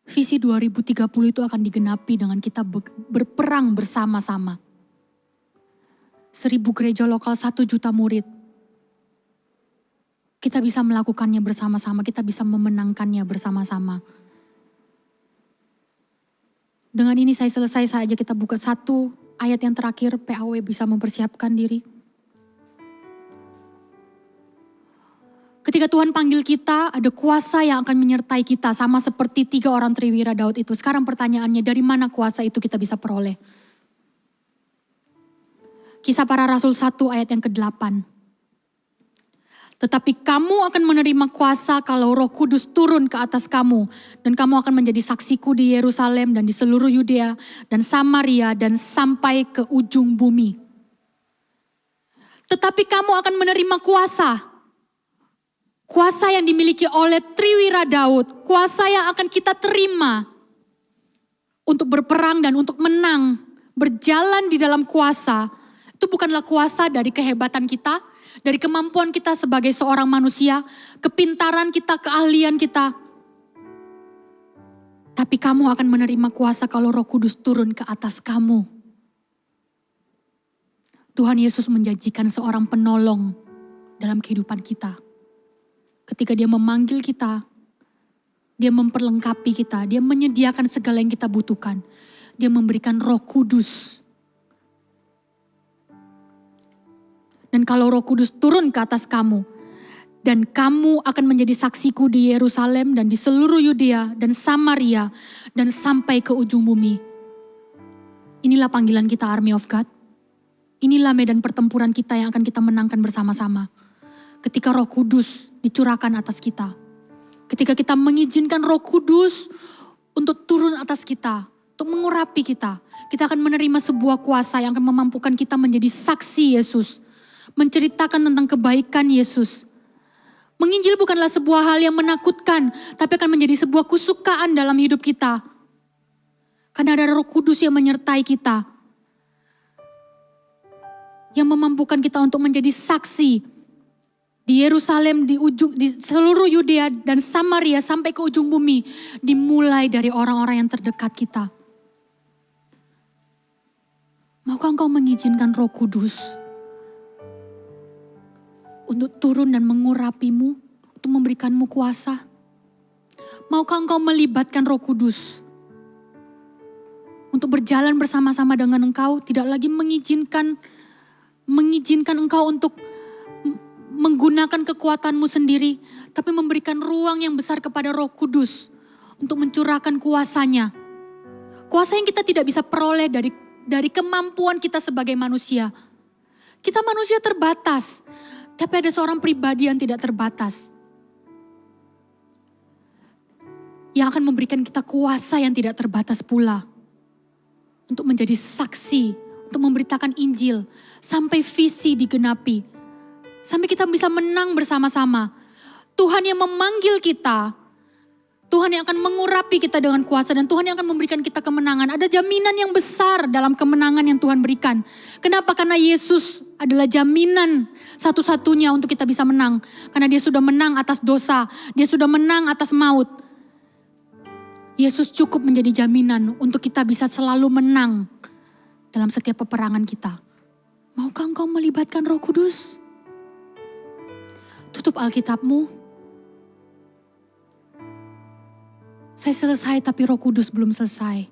Visi 2030 itu akan digenapi dengan kita berperang bersama-sama. 1.000 gereja lokal, 1 juta murid. Kita bisa melakukannya bersama-sama, kita bisa memenangkannya bersama-sama. Dengan ini saya selesai saja, kita buka 1 ayat yang terakhir, PAW bisa mempersiapkan diri. Ketika Tuhan panggil kita, ada kuasa yang akan menyertai kita, sama seperti 3 orang Triwira Daud itu. Sekarang pertanyaannya, dari mana kuasa itu kita bisa peroleh? Kisah Para Rasul 1 ayat yang ke-8. Tetapi kamu akan menerima kuasa kalau Roh Kudus turun ke atas kamu. Dan kamu akan menjadi saksiku di Yerusalem dan di seluruh Yudea dan Samaria dan sampai ke ujung bumi. Tetapi kamu akan menerima kuasa. Kuasa yang dimiliki oleh Triwira Daud. Kuasa yang akan kita terima. Untuk berperang dan untuk menang. Berjalan di dalam kuasa. Itu bukanlah kuasa dari kehebatan kita, dari kemampuan kita sebagai seorang manusia, kepintaran kita, keahlian kita. Tapi kamu akan menerima kuasa kalau Roh Kudus turun ke atas kamu. Tuhan Yesus menjanjikan seorang penolong dalam kehidupan kita. Ketika Dia memanggil kita, Dia memperlengkapi kita, Dia menyediakan segala yang kita butuhkan. Dia memberikan Roh Kudus. Dan kalau Roh Kudus turun ke atas kamu, dan kamu akan menjadi saksiku di Yerusalem dan di seluruh Yudea dan Samaria dan sampai ke ujung bumi. Inilah panggilan kita Army of God. Inilah medan pertempuran kita yang akan kita menangkan bersama-sama. Ketika Roh Kudus dicurahkan atas kita. Ketika kita mengizinkan Roh Kudus untuk turun atas kita, untuk mengurapi kita. Kita akan menerima sebuah kuasa yang akan memampukan kita menjadi saksi Yesus. Menceritakan tentang kebaikan Yesus. Menginjil bukanlah sebuah hal yang menakutkan, tapi akan menjadi sebuah kesukaan dalam hidup kita. Karena ada Roh Kudus yang menyertai kita. Yang memampukan kita untuk menjadi saksi di Yerusalem, di seluruh Yudea dan Samaria sampai ke ujung bumi. Dimulai dari orang-orang yang terdekat kita. Maukah engkau mengizinkan Roh Kudus untuk turun dan mengurapimu, untuk memberikanmu kuasa? Maukah engkau melibatkan Roh Kudus untuk berjalan bersama-sama dengan engkau, tidak lagi mengizinkan engkau untuk menggunakan kekuatanmu sendiri, tapi memberikan ruang yang besar kepada Roh Kudus untuk mencurahkan kuasanya. Kuasa yang kita tidak bisa peroleh dari kemampuan kita sebagai manusia. Kita manusia terbatas, tapi ada seorang pribadi yang tidak terbatas, yang akan memberikan kita kuasa yang tidak terbatas pula, untuk menjadi saksi, untuk memberitakan Injil, sampai visi digenapi, sampai kita bisa menang bersama-sama. Tuhan yang memanggil kita, Tuhan yang akan mengurapi kita dengan kuasa, dan Tuhan yang akan memberikan kita kemenangan. Ada jaminan yang besar dalam kemenangan yang Tuhan berikan. Kenapa? Karena Yesus adalah jaminan satu-satunya untuk kita bisa menang. Karena dia sudah menang atas dosa, dia sudah menang atas maut. Yesus cukup menjadi jaminan untuk kita bisa selalu menang dalam setiap peperangan kita. Maukah engkau melibatkan Roh Kudus? Tutup Alkitabmu. Saya selesai tapi Roh Kudus belum selesai.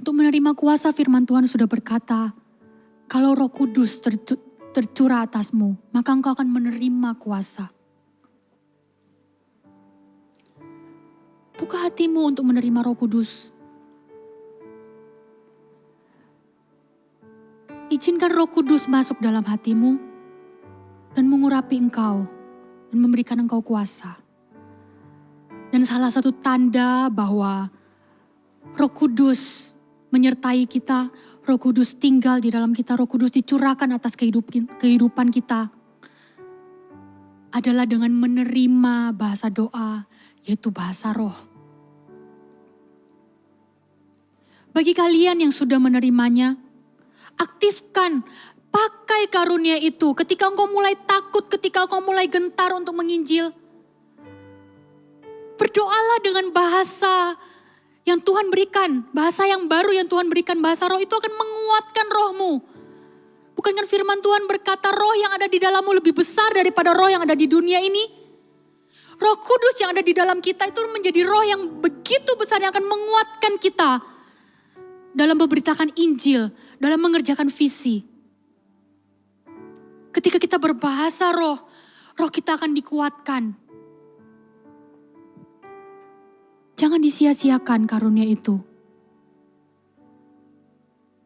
Untuk menerima kuasa, firman Tuhan sudah berkata, kalau Roh Kudus tercurah atasmu, maka engkau akan menerima kuasa. Buka hatimu untuk menerima Roh Kudus. Izinkan Roh Kudus masuk dalam hatimu dan mengurapi engkau dan memberikan engkau kuasa. Dan salah satu tanda bahwa Roh Kudus menyertai kita, Roh Kudus tinggal di dalam kita, Roh Kudus dicurahkan atas kehidupan kita, adalah dengan menerima bahasa doa, yaitu bahasa roh. Bagi kalian yang sudah menerimanya, aktifkan, pakai karunia itu. Ketika engkau mulai takut, ketika engkau mulai gentar untuk menginjil, berdoalah dengan bahasa yang Tuhan berikan, bahasa yang baru yang Tuhan berikan. Bahasa roh itu akan menguatkan rohmu. Bukankah firman Tuhan berkata roh yang ada di dalammu lebih besar daripada roh yang ada di dunia ini? Roh Kudus yang ada di dalam kita itu menjadi roh yang begitu besar yang akan menguatkan kita dalam memberitakan Injil, dalam mengerjakan visi. Ketika kita berbahasa roh, roh kita akan dikuatkan. Jangan disia-siakan karunia itu.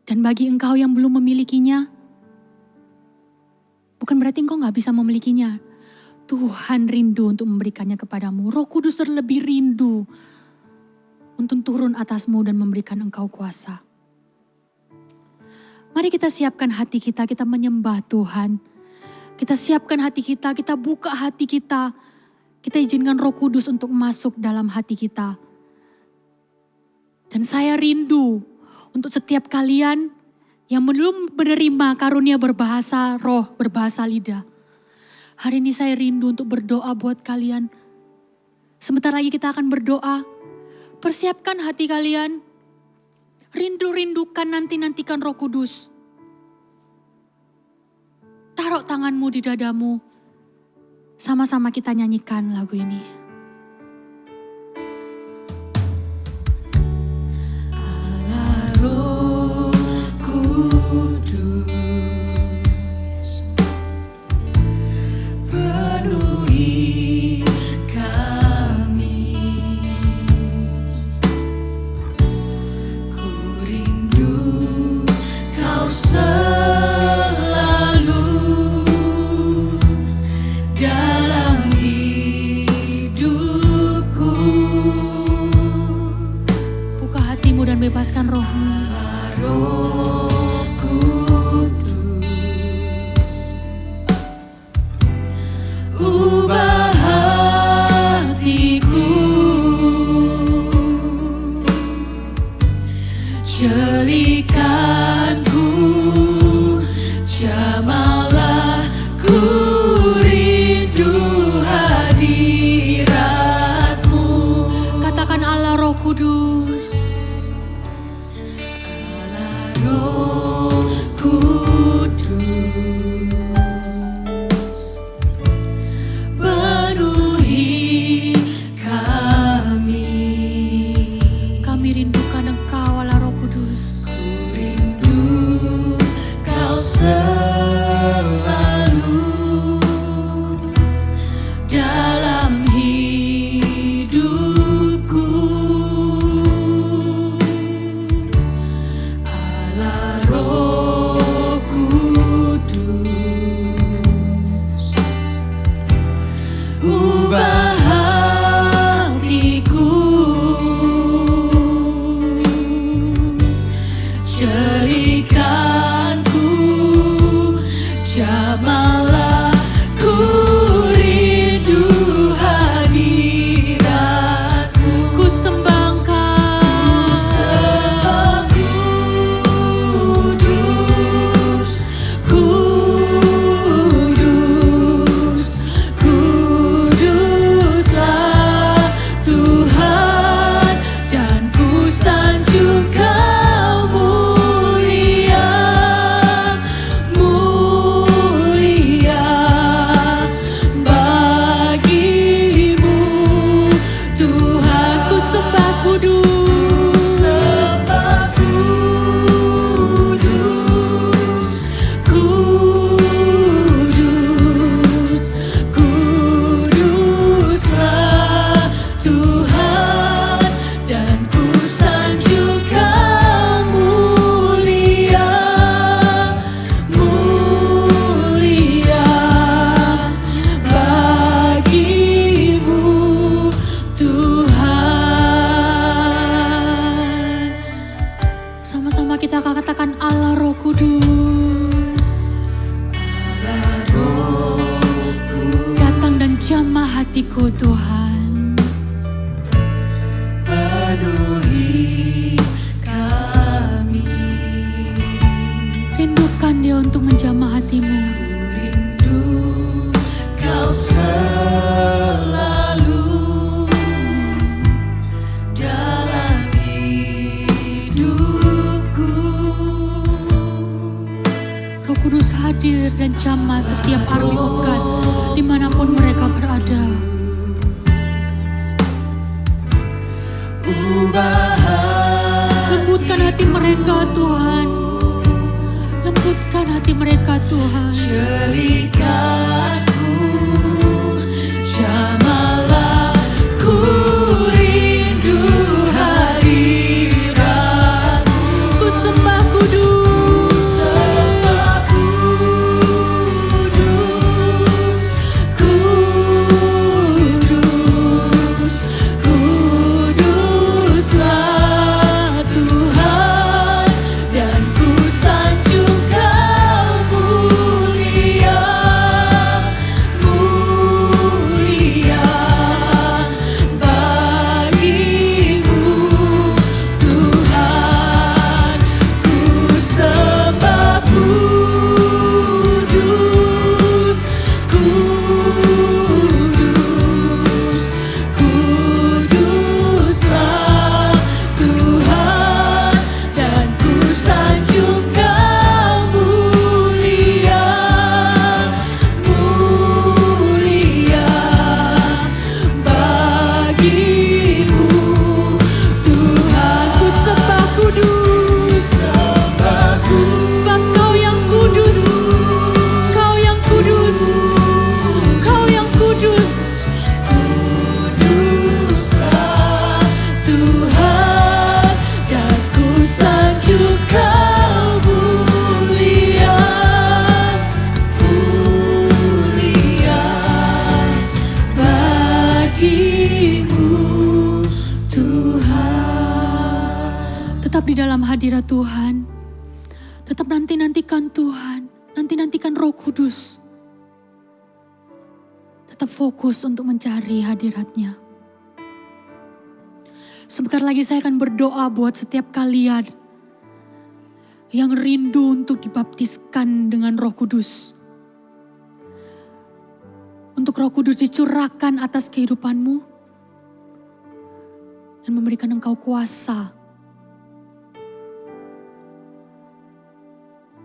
Dan bagi engkau yang belum memilikinya, bukan berarti engkau gak bisa memilikinya. Tuhan rindu untuk memberikannya kepadamu. Roh Kudus terlebih rindu untuk turun atasmu dan memberikan engkau kuasa. Mari kita siapkan hati kita menyembah Tuhan. Kita siapkan hati kita buka hati kita. Kita izinkan Roh Kudus untuk masuk dalam hati kita. Dan saya rindu untuk setiap kalian yang belum menerima karunia berbahasa roh, berbahasa lidah. Hari ini saya rindu untuk berdoa buat kalian. Sebentar lagi kita akan berdoa. Persiapkan hati kalian. Rindu-rindukan, nanti-nantikan Roh Kudus. Taruh tanganmu di dadamu. Sama-sama kita nyanyikan lagu ini. Allah Roh Kudus, penuhi kami. Ku rindu Kau selalu dalam hidupku. Buka hatimu dan bebaskan rohmu. Roh Kudus, ubah hatiku, jadikanku jamalah, ku rindu hadirat-Mu. Katakan Allah Roh Kudus, memuliakan Engkau Allah Roh Kudus. Rindu Kau selalu dalam hidupku, Allah Roh Kudus. Ubah hatiku, cerikanku, jamalah ku rindu hadiratmu. Ku sembahkan, Ku sembah kudus, kudus, kuduslah Tuhan, dan ku sanjung Kau mulia, mulia bagimu Tuhan. ku sembah kudus, Sembah kudus, kudus, kuduslah Tuhan, dan ku sanjung Kau mulia, mulia bagimu Tuhan. sama-sama kita katakan Allah Roh Kudus. Datang dan jamah hatiku Tuhan. penuhi kami. Rindukan Dia untuk menjamah hatimu. Rindu Kau selalu dalam hidupku. Roh Kudus hadir dan jamah setiap Army of God dimanapun mereka berada. Ubah Lembutkan hati mereka Tuhan. Lembutkan hati mereka Tuhan. celikanku, jamalah ku rindu hadiratmu. Ku sembah kudus, Sembah kudus, kudus, kuduslah Tuhan, dan ku sanjung Kau mulia, mulia bagimu Tuhan. Ku sembah kudus, kudus, kuduslah Tuhan, dan ku sanjung Kau mulia, mulia bagimu Tuhan. ku sembah kudus. Sembah Sebab Kau yang kudus, Kau yang kudus, Kau yang kudus. kuduslah Tuhan, dan ku sanjung Kau mulia, mulia bagimu Tuhan. Tetap di dalam hadirat Tuhan. Tetap nanti-nantikan Tuhan. Nanti-nantikan Roh Kudus. Tetap fokus untuk mencari hadirat-Nya. Sebentar lagi saya akan berdoa buat setiap kalian yang rindu untuk dibaptiskan dengan Roh Kudus. Untuk Roh Kudus dicurahkan atas kehidupanmu dan memberikan engkau kuasa.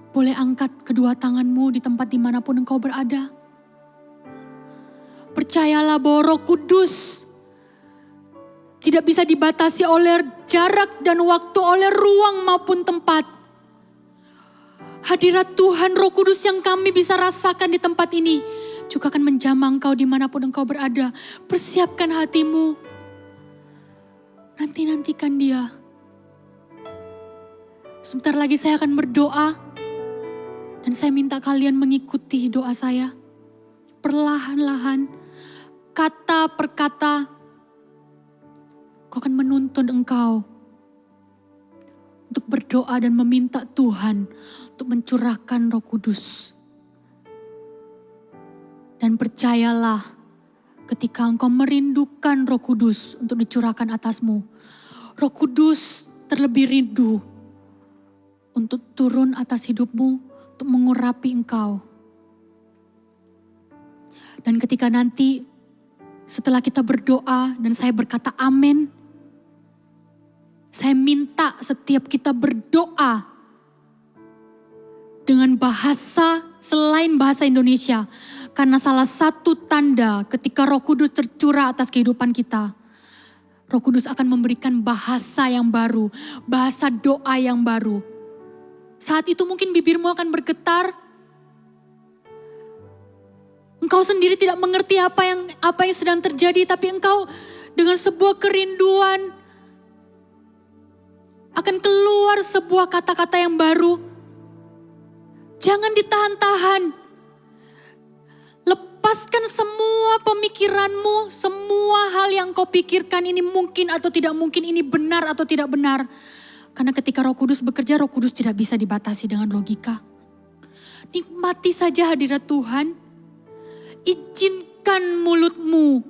Boleh angkat kedua tanganmu di tempat dimanapun engkau berada. Percayalah bahwa Roh Kudus tidak bisa dibatasi oleh jarak dan waktu, oleh ruang maupun tempat. Hadirat Tuhan, Roh Kudus yang kami bisa rasakan di tempat ini juga akan menjamah engkau dimanapun engkau berada. Persiapkan hatimu. Nantikan dia. Sebentar lagi saya akan berdoa. Dan saya minta kalian mengikuti doa saya. Perlahan-lahan, kata per kata, kau akan menuntun engkau untuk berdoa dan meminta Tuhan untuk mencurahkan Roh Kudus. Dan percayalah, ketika engkau merindukan Roh Kudus untuk dicurahkan atasmu, Roh Kudus terlebih rindu untuk turun atas hidupmu, untuk mengurapi engkau. Dan ketika nanti setelah kita berdoa dan saya berkata amin, saya minta setiap kita berdoa dengan bahasa selain bahasa Indonesia. Karena salah satu tanda ketika Roh Kudus tercurah atas kehidupan kita, Roh Kudus akan memberikan bahasa yang baru, bahasa doa yang baru. Saat itu mungkin bibirmu akan bergetar. Engkau sendiri tidak mengerti apa yang sedang terjadi, tapi engkau dengan sebuah kerinduan akan keluar sebuah kata-kata yang baru. Jangan ditahan-tahan. Lepaskan semua pemikiranmu, semua hal yang kau pikirkan ini mungkin atau tidak mungkin, ini benar atau tidak benar. Karena ketika Roh Kudus bekerja, Roh Kudus tidak bisa dibatasi dengan logika. Nikmati saja hadirat Tuhan. Izinkan mulutmu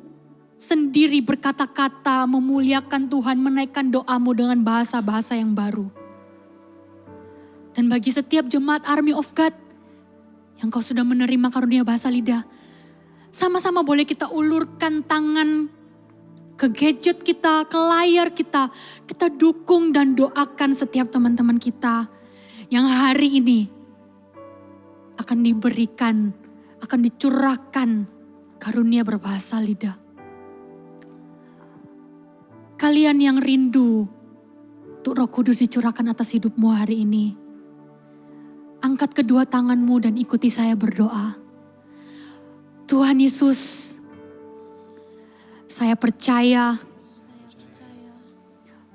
sendiri berkata-kata, memuliakan Tuhan, menaikkan doamu dengan bahasa-bahasa yang baru. Dan bagi setiap jemaat Army of God yang kau sudah menerima karunia bahasa lidah, sama-sama boleh kita ulurkan tangan ke gadget kita, ke layar kita. Kita dukung dan doakan setiap teman-teman kita yang hari ini akan diberikan, akan dicurahkan karunia berbahasa lidah. Kalian yang rindu untuk Roh Kudus dicurahkan atas hidupmu hari ini, angkat kedua tanganmu dan ikuti saya berdoa. Tuhan Yesus, saya percaya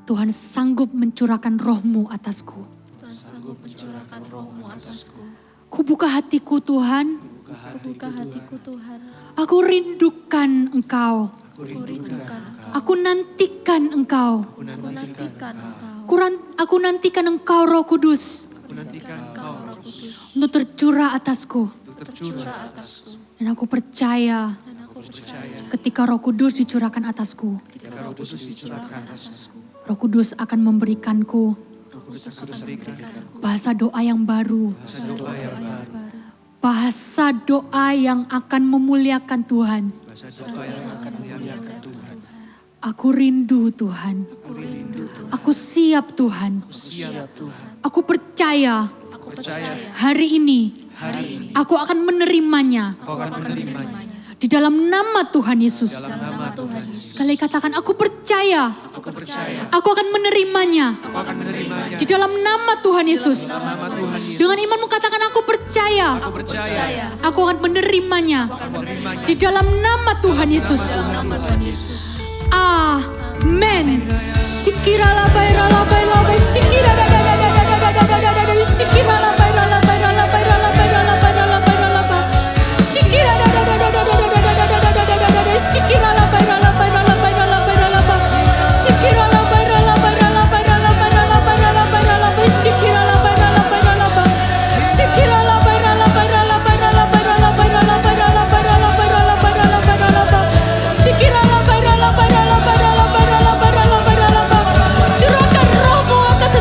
Tuhan sanggup mencurahkan Roh-Mu atasku. Tuhan sanggup mencurahkan Roh-Mu atasku. Kubuka hatiku Tuhan. Kubuka hatiku Tuhan. Aku rindukan Engkau. Aku rindukan Engkau. Aku nantikan Engkau. Aku nantikan Engkau. Aku nantikan Engkau Roh Kudus. Aku nantikan Engkau Roh Kudus. Untuk tercurah atasku. Tercurah atasku. Dan aku percaya Dan aku percaya ketika Roh Kudus dicurahkan atasku, ketika Roh Kudus dicurahkan atasku, Roh Kudus akan memberikanku bahasa doa yang baru. Bahasa doa yang akan memuliakan Tuhan. Aku rindu Tuhan. Aku siap Tuhan. Aku percaya hari ini aku akan menerimanya. Di dalam nama Tuhan Yesus. Sekali katakan, aku percaya. Aku akan menerimanya. Di dalam nama Tuhan Yesus. Dengan imanmu katakan, aku percaya. Aku akan menerimanya. Di dalam nama Tuhan Yesus. Amen. Sikira labai labai labai sikira da da da da da da da da da da sikira labai labai labai labai labai labai sikira da da da da da da da da da da da da sikira labai labai labai labai labai sikira labai labai labai labai labai labai sikira labai labai labai sikira labai labai labai labai labai labai sikira labai labai labai curahkan Roh-Mu atas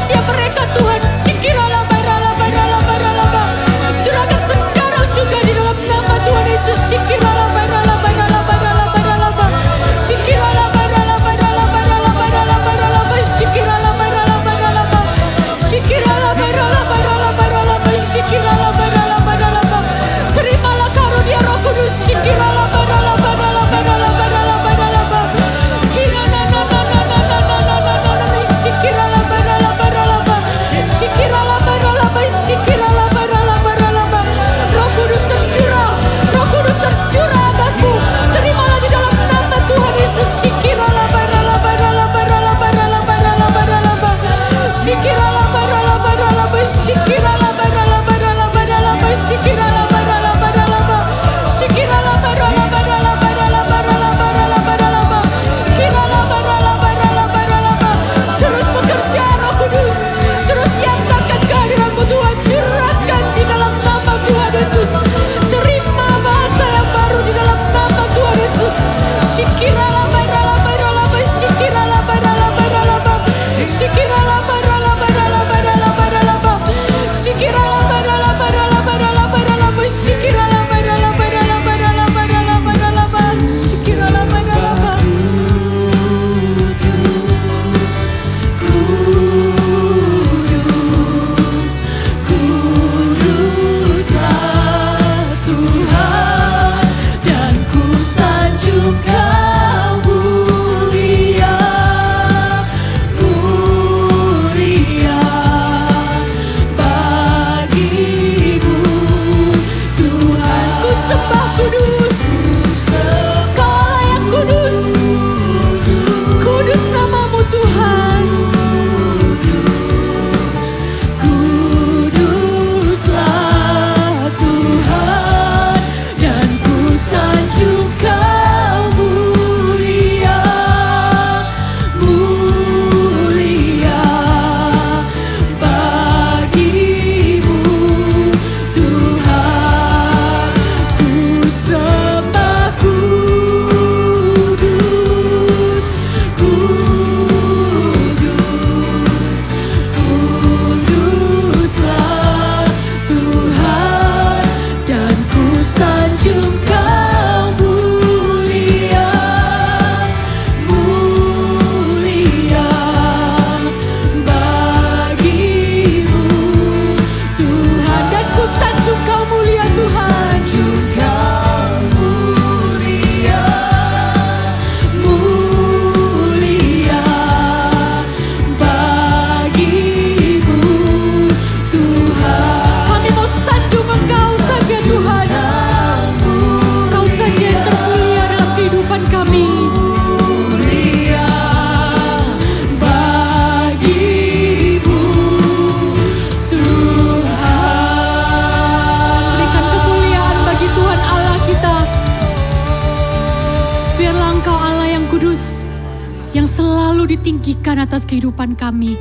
berikan atas kehidupan kami.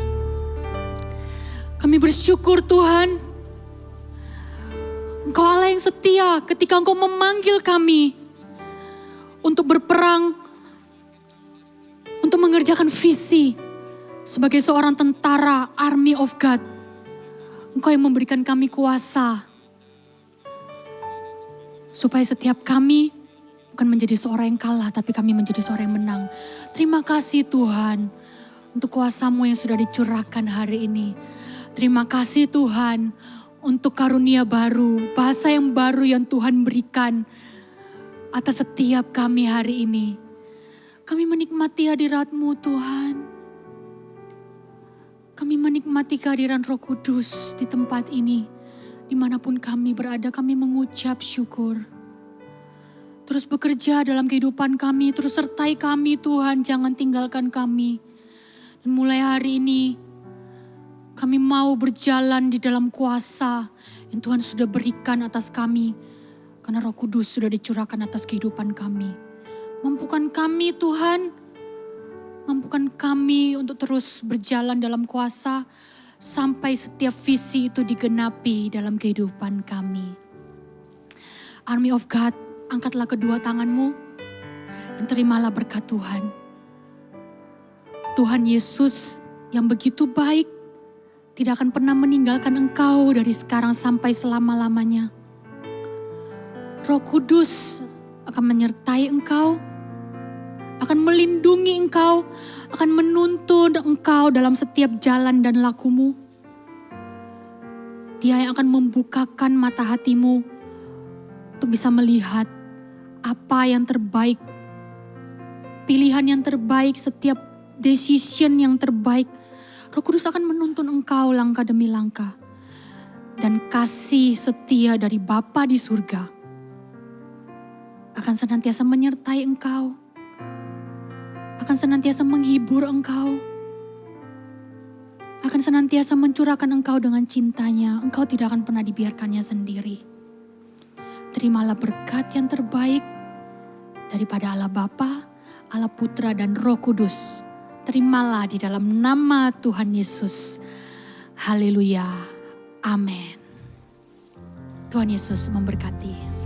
Kami bersyukur Tuhan, Engkau Allah yang setia ketika Engkau memanggil kami untuk berperang, untuk mengerjakan visi sebagai seorang tentara Army of God. Engkau yang memberikan kami kuasa supaya setiap kami bukan menjadi seorang yang kalah, tapi kami menjadi seorang yang menang. Terima kasih Tuhan untuk kuasa-Mu yang sudah dicurahkan hari ini. Terima kasih Tuhan untuk karunia baru, bahasa yang baru yang Tuhan berikan atas setiap kami hari ini. Kami menikmati hadirat-Mu Tuhan. Kami menikmati kehadiran Roh Kudus di tempat ini. Dimanapun kami berada, kami mengucap syukur. Terus bekerja dalam kehidupan kami, terus sertai kami Tuhan, jangan tinggalkan kami. Dan mulai hari ini, kami mau berjalan di dalam kuasa yang Tuhan sudah berikan atas kami. Karena Roh Kudus sudah dicurahkan atas kehidupan kami. Mampukan kami Tuhan, mampukan kami untuk terus berjalan dalam kuasa sampai setiap visi itu digenapi dalam kehidupan kami. Army of God, angkatlah kedua tanganmu dan terimalah berkat Tuhan. Tuhan Yesus yang begitu baik tidak akan pernah meninggalkan engkau dari sekarang sampai selama-lamanya. Roh Kudus akan menyertai engkau, akan melindungi engkau, akan menuntun engkau dalam setiap jalan dan lakumu. Dia yang akan membukakan mata hatimu untuk bisa melihat apa yang terbaik, pilihan yang terbaik, setiap decision yang terbaik. Roh Kudus akan menuntun engkau langkah demi langkah. Dan kasih setia dari Bapa di surga akan senantiasa menyertai engkau, akan senantiasa menghibur engkau, akan senantiasa mencurahkan engkau dengan cintanya. Engkau tidak akan pernah dibiarkannya sendiri. Terimalah berkat yang terbaik daripada Allah Bapa, Allah Putra dan Roh Kudus. Terimalah di dalam nama Tuhan Yesus. Haleluya. Amin. Tuhan Yesus memberkati.